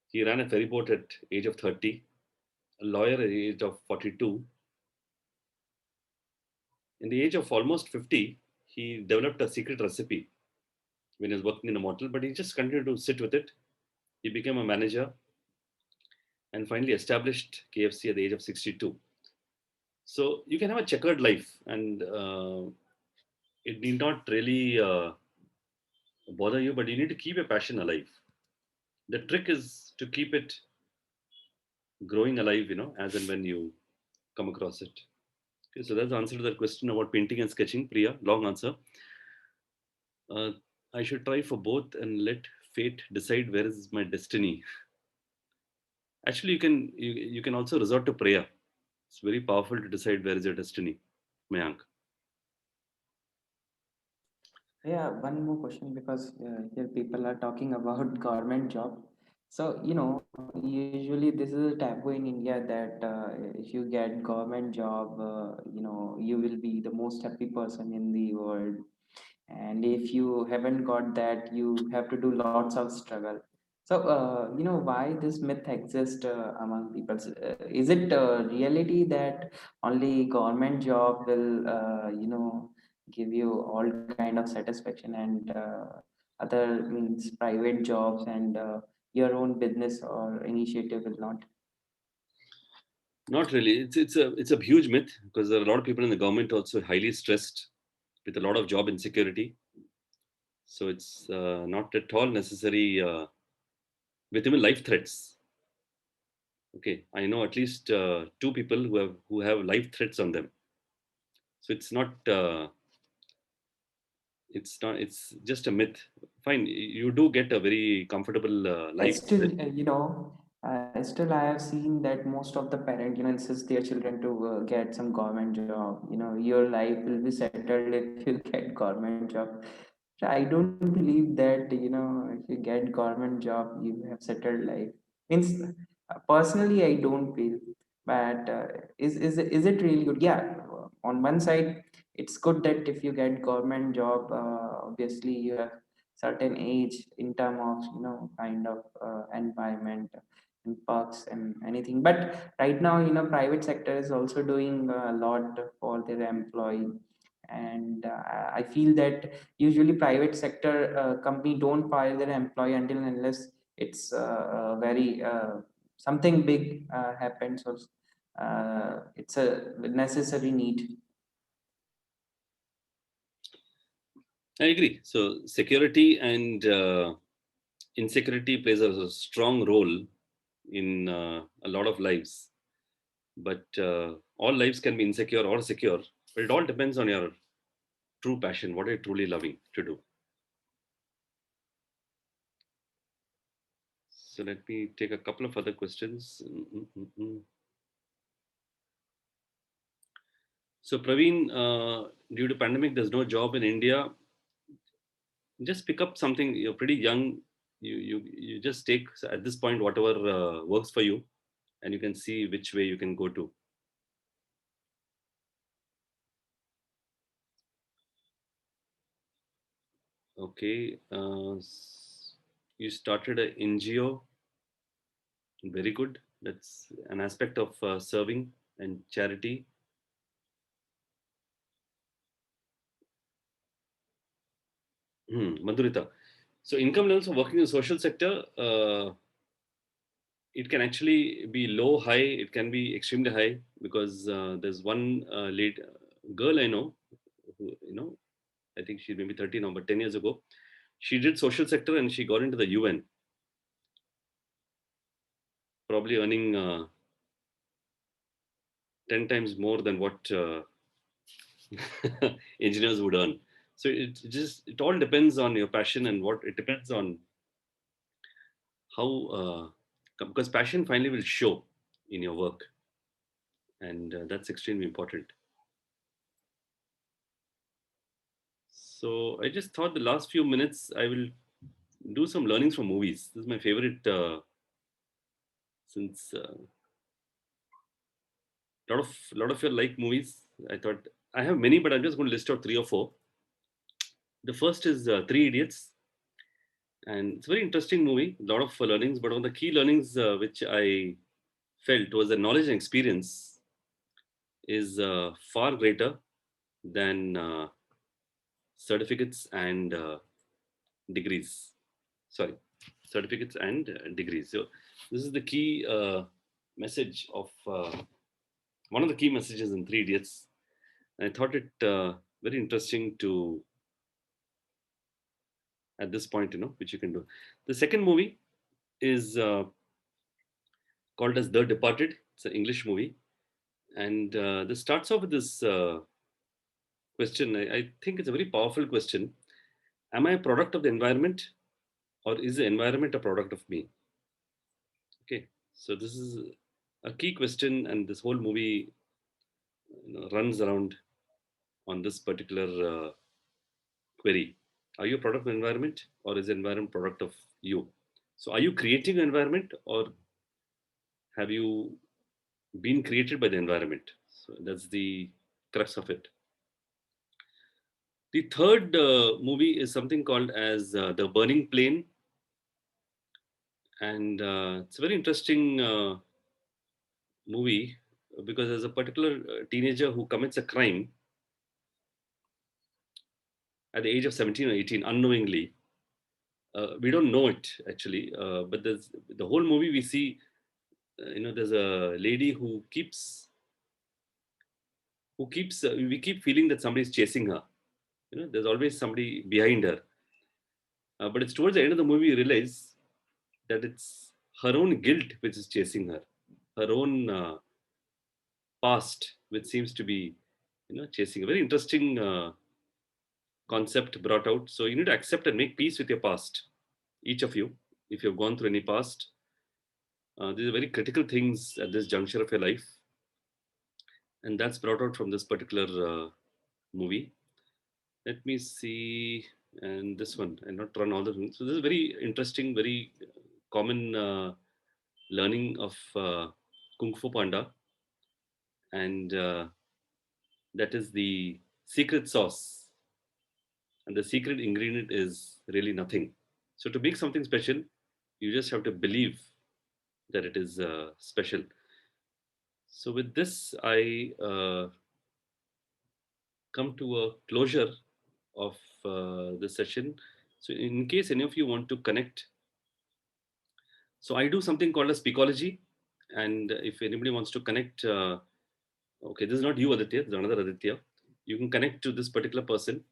He ran a ferry boat at age of 30, a lawyer at the age of 42. In the age of almost 50, he developed a secret recipe when he was working in a motel, but he just continued to sit with it. He became a manager and finally established KFC at the age of 62. So you can have a checkered life, and it need not really bother you, but you need to keep your passion alive. The trick is to keep it growing alive, as and when you come across it. Okay, so that's the answer to that question about painting and sketching. Priya, long answer. Uh, I should try for both and let fate decide where is my destiny. Actually, you can also resort to prayer. It's very powerful to decide where is your destiny, Mayank. Yeah, one more question because here people are talking about government job. So, usually this is a taboo in India that if you get government job, you will be the most happy person in the world. And if you haven't got that, you have to do lots of struggle. So, why this myth exists among people? Is it reality that only government job will, give you all kind of satisfaction, and other means private jobs and your own business or initiative will not? Not really. It's a huge myth because there are a lot of people in the government also highly stressed with a lot of job insecurity. So it's not at all necessary with even life threats. Okay, I know at least two people who have life threats on them. So it's just a myth. Fine, you do get a very comfortable life. Still I have seen that most of the parent, insist their children to get some government job. Your life will be settled if you get government job. So I don't believe that, if you get government job, you have settled life. Means personally, I don't feel. But is it really good? Yeah, on one side, it's good that if you get government job, obviously you have certain age in term of kind of environment and perks and anything. But right now, private sector is also doing a lot for their employee. And I feel that usually private sector company don't fire their employee until and unless it's very something big happens, or it's a necessary need. I agree. So security and insecurity plays a strong role in a lot of lives. But all lives can be insecure or secure. But it all depends on your true passion, what you're truly loving to do. So let me take a couple of other questions. So Praveen, due to pandemic, there's no job in India. Just pick up something. You're pretty young. You just take at this point whatever works for you, and you can see which way you can go to. Okay, you started a NGO. Very good. That's an aspect of serving and charity. Madhurita. So income levels for working in the social sector, it can actually be low, high. It can be extremely high because there's one late girl I know, who, I think she may be 30 now, but 10 years ago, she did social sector and she got into the UN, probably earning 10 times more than what engineers would earn. So it all depends on your passion and what it depends on how because passion finally will show in your work, and that's extremely important. So I just thought the last few minutes I will do some learnings from movies. This is my favorite since lot of you like movies. I thought I have many, but I'm just going to list out three or four. The first is Three Idiots, and it's a very interesting movie. A lot of learnings, but one of the key learnings which I felt was that knowledge and experience is far greater than certificates and degrees. Sorry, certificates and degrees. So this is the key message of one of the key messages in Three Idiots. I thought it very interesting to at this point, which you can do. The second movie is called as The Departed. It's an English movie, and this starts off with this question. I think it's a very powerful question. Am I a product of the environment, or is the environment a product of me? Okay, so this is a key question, and this whole movie runs around on this particular query. Are you a product of the environment, or is the environment product of you? So, are you creating an environment, or have you been created by the environment? So that's the crux of it. The third movie is something called as The Burning Plane, and it's a very interesting movie because there's a particular teenager who commits a crime at the age of 17 or 18 unknowingly. We don't know it actually, but there's the whole movie we see. There's a lady who keeps we keep feeling that somebody's chasing her. There's always somebody behind her. But it's towards the end of the movie you realize that it's her own guilt which is chasing her, her own past which seems to be, chasing. A very interesting concept brought out. So you need to accept and make peace with your past, each of you, if you've gone through any past. These are very critical things at this juncture of your life, and that's brought out from this particular movie. Let me see, and this one, and not run all the things. So this is very interesting, very common learning of Kung Fu Panda, and that is the secret sauce. And the secret ingredient is really nothing. So to make something special, you just have to believe that it is special. So with this, I come to a closure of the session. So in case any of you want to connect, so I do something called a speakology, and if anybody wants to connect, okay, this is not you, Aditya, this is another Aditya. You can connect to this particular person.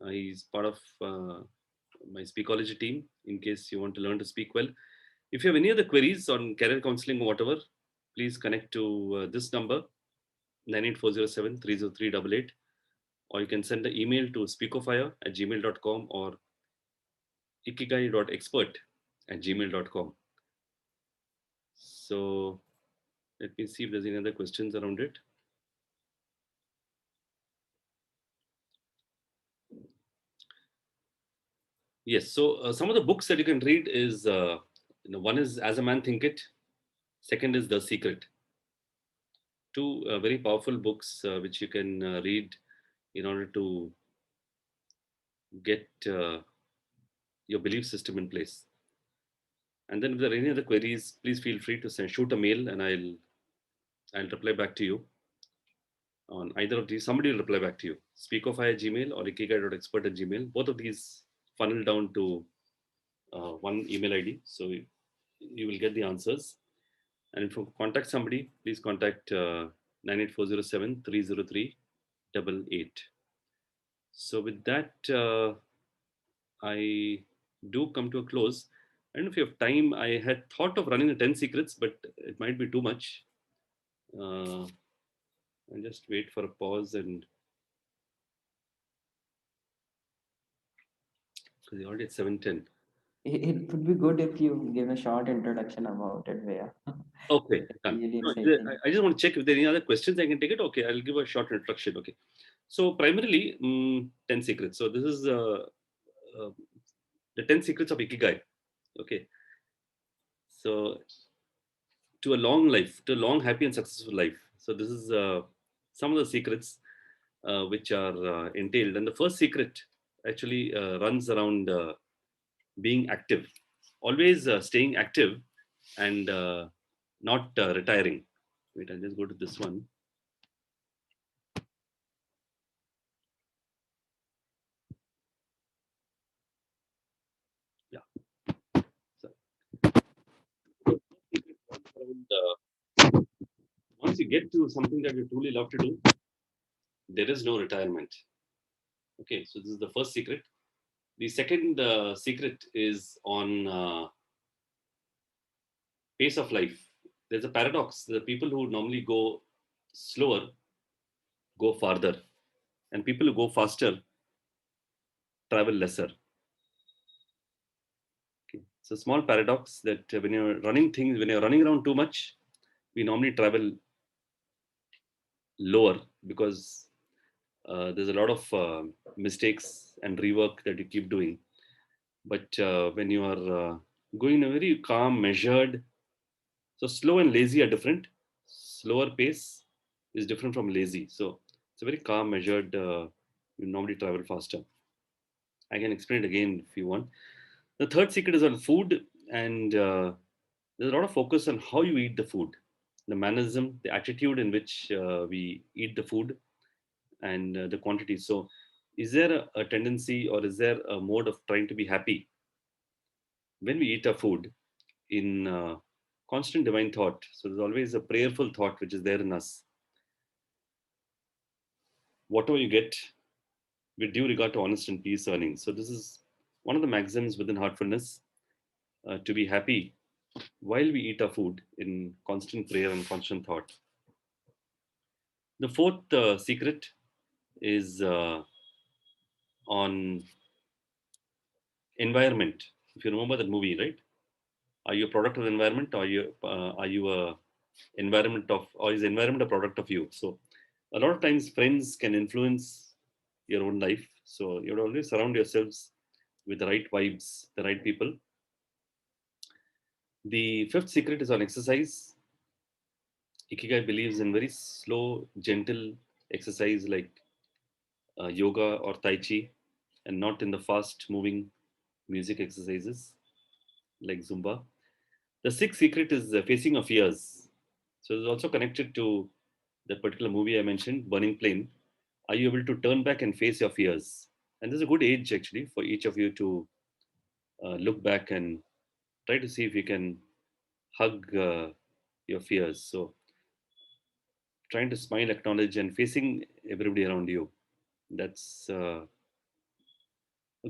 He's part of my speakology team in case you want to learn to speak well. If you have any other queries on career counseling or whatever, please connect to this number 98407 30388, or you can send the email to speakofire@gmail.com or ikigai.expert@gmail.com. So let me see if there's any other questions around it. Yes, so some of the books that you can read is, one is As a Man Thinketh, second is The Secret. Two very powerful books which you can read in order to get your belief system in place. And then if there are any other queries, please feel free to shoot a mail, and I'll reply back to you on either of these. Somebody will reply back to you. Speakofy@gmail or ikigai.expert@gmail. Both of these funnel down to one email ID. So you will get the answers. And if you contact somebody, please contact 98407 30388. So with that, I do come to a close. I don't know if you have time. I had thought of running the 10 secrets, but it might be too much. I'll just wait for a pause, and because you're already at 7:10. It would be good if you give a short introduction about it, Vaya. Okay, It's done. really No, exciting. I just want to check if there are any other questions I can take it. Okay, I'll give a short introduction. Okay. So primarily, 10 secrets. So this is uh, the 10 secrets of Ikigai. Okay. So to a long life, to a long, happy and successful life. So this is some of the secrets which are entailed. And the first secret actually runs around being active, always staying active and not retiring. Wait, I'll just go to this one. Yeah. So, around, once you get to something that you truly love to do, there is no retirement. Okay, so this is the first secret. The second secret is on pace of life. There's a paradox. The people who normally go slower go farther, and people who go faster travel lesser. Okay. It's a small paradox that when you're running around too much, we normally travel lower because there's a lot of mistakes and rework that you keep doing. But when you are going in a very calm, measured, so slow and lazy are different. Slower pace is different from lazy. So it's a very calm, measured. You normally travel faster. I can explain it again if you want. The third secret is on food, and there's a lot of focus on how you eat the food, the mannerism, the attitude in which we eat the food, and the quantity. So, is there a tendency or is there a mode of trying to be happy when we eat our food in constant divine thought? So, there's always a prayerful thought which is there in us. Whatever you get, with due regard to honest and peace earning. So, this is one of the maxims within heartfulness, to be happy while we eat our food in constant prayer and constant thought. The fourth secret is on environment. If you remember that movie, right? Are you a product of the environment, or are you a environment of, or is the environment a product of you? So, a lot of times friends can influence your own life. So you would always surround yourselves with the right vibes, the right people. The fifth secret is on exercise. Ikigai believes in very slow, gentle exercise like yoga or tai chi, and not in the fast moving music exercises like Zumba. The sixth secret is facing of fears. So it's also connected to the particular movie I mentioned, Burning Plane. Are you able to turn back and face your fears? And there's a good age actually for each of you to look back and try to see if you can hug your fears. So trying to smile, acknowledge, and facing everybody around you. That's a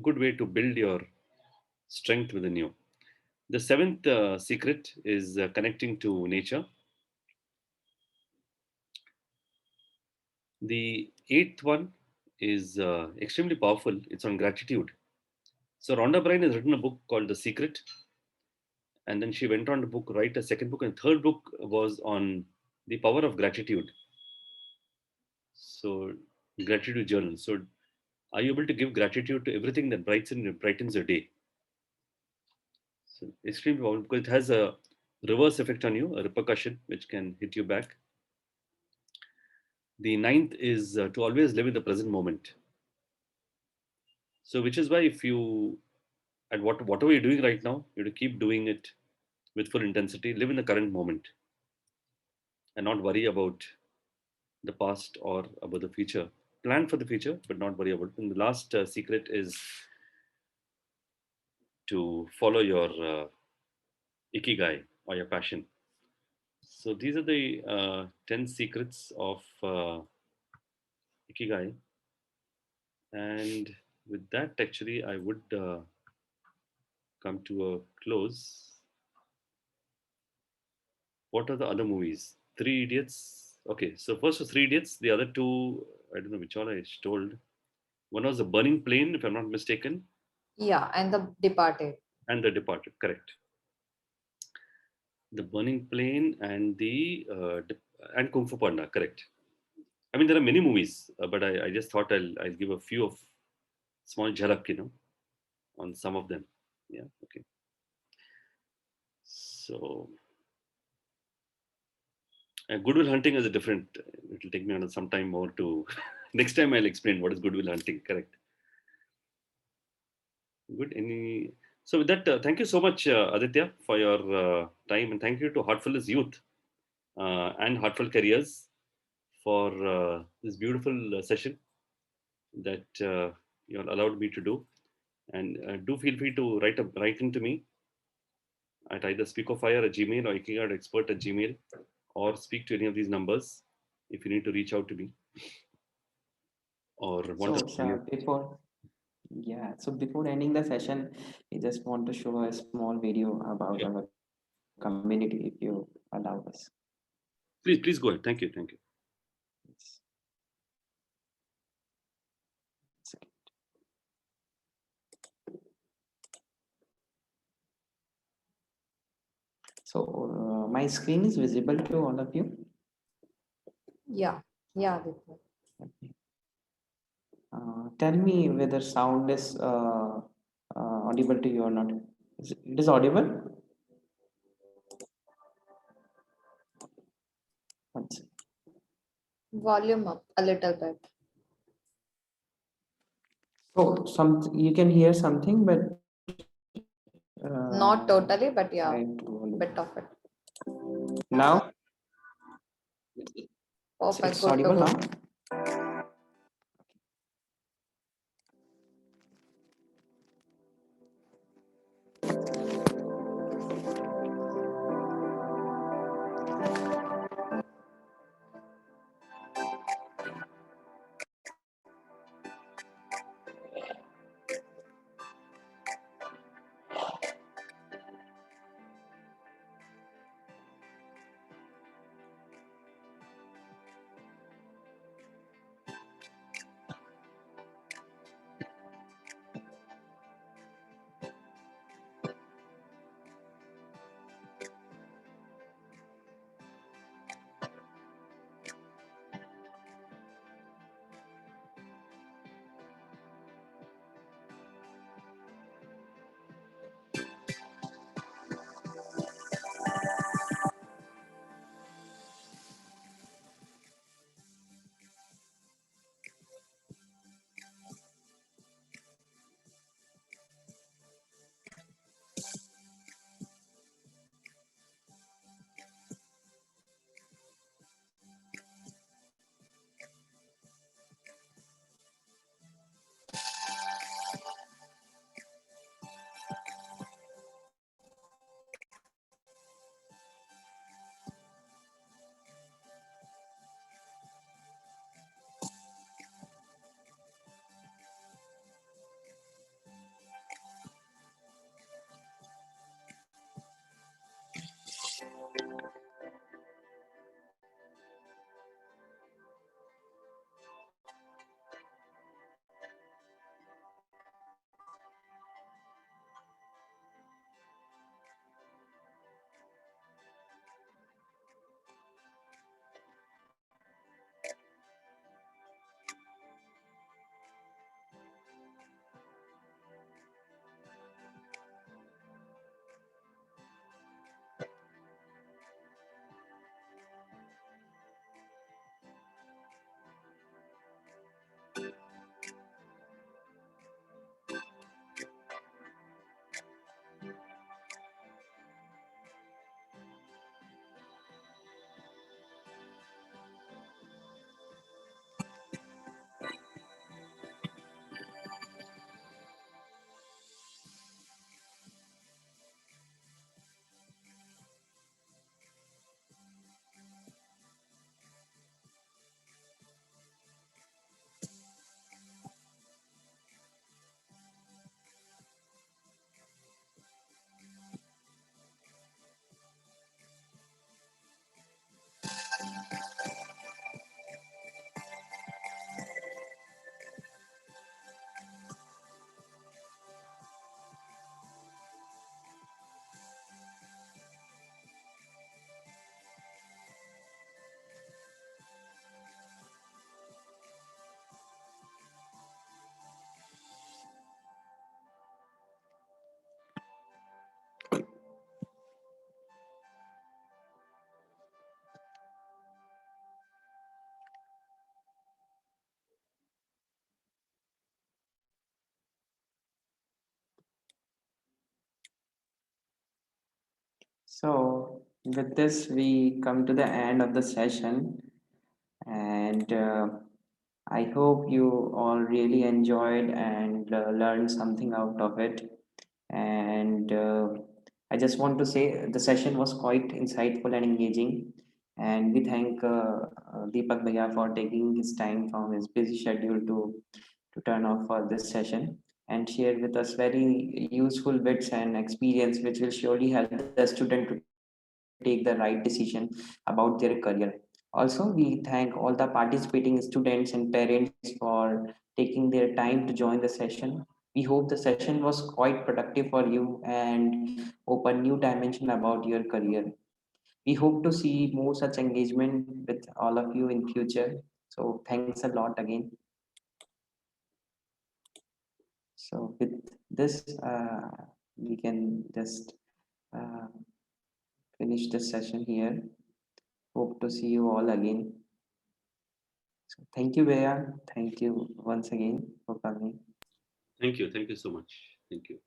good way to build your strength within you. The seventh secret is connecting to nature. The eighth one is extremely powerful. It's on gratitude. So Rhonda Byrne has written a book called The Secret, and then she went on to write a second book, and third book was on the power of gratitude. So gratitude journal. So are you able to give gratitude to everything that brightens your day? So extremely powerful because it has a reverse effect on you, a repercussion which can hit you back. The ninth is to always live in the present moment. So, which is why if you, at whatever you're doing right now, you have to keep doing it with full intensity. Live in the current moment and not worry about the past or about the future. Plan for the future, but not worry about it. And the last secret is to follow your ikigai or your passion. So these are the 10 secrets of ikigai. And with that, actually, I would come to a close. What are the other movies? Three Idiots. Okay, so first was Three Idiots. The other two, I don't know which one I told. One was The Burning Plane, if I'm not mistaken, Yeah, and The Departed. and The Departed. Correct. The Burning Plane and and Kung Fu Panda. Correct. I mean, there are many movies, but I just thought I'll give a few of small jharak, on some of them. Yeah. Okay. So, Goodwill hunting is a different. It will take me on some time more to. Next time I'll explain what is goodwill hunting. Correct. Good. Any. So with that, thank you so much, Aditya, for your time, and thank you to Heartful's youth and Heartful Careers for this beautiful session that you all allowed me to do. And do feel free to write into me at either speakofire at gmail or ikigai.expert at gmail, or speak to any of these numbers if you need to reach out to me or want So, to. so before ending the session, we just want to show a small video about Sure. our community, if you allow us. Please go ahead. Thank you. Thank you. Yes. Second. So my screen is visible to all of you. Yeah. Yeah. Aditya. Tell me whether sound is audible to you or not. It is audible? One second. Volume up a little bit. Oh, you can hear something, but Not totally, but yeah, right volume. bit of it. Now Perfect. it's Good to audible go. now. So with this, we come to the end of the session, and I hope you all really enjoyed and learned something out of it. And I just want to say the session was quite insightful and engaging. And we thank Deepak Bhaiya for taking his time from his busy schedule to turn off for this session and share with us very useful bits and experience, which will surely help the student to take the right decision about their career. Also, we thank all the participating students and parents for taking their time to join the session. We hope the session was quite productive for you and open new dimension about your career. We hope to see more such engagement with all of you in future. So thanks a lot again. So with this, we can just uh, finish the session here. Hope to see you all again. So thank you, Bea. Thank you once again for coming. Thank you. Thank you so much. Thank you.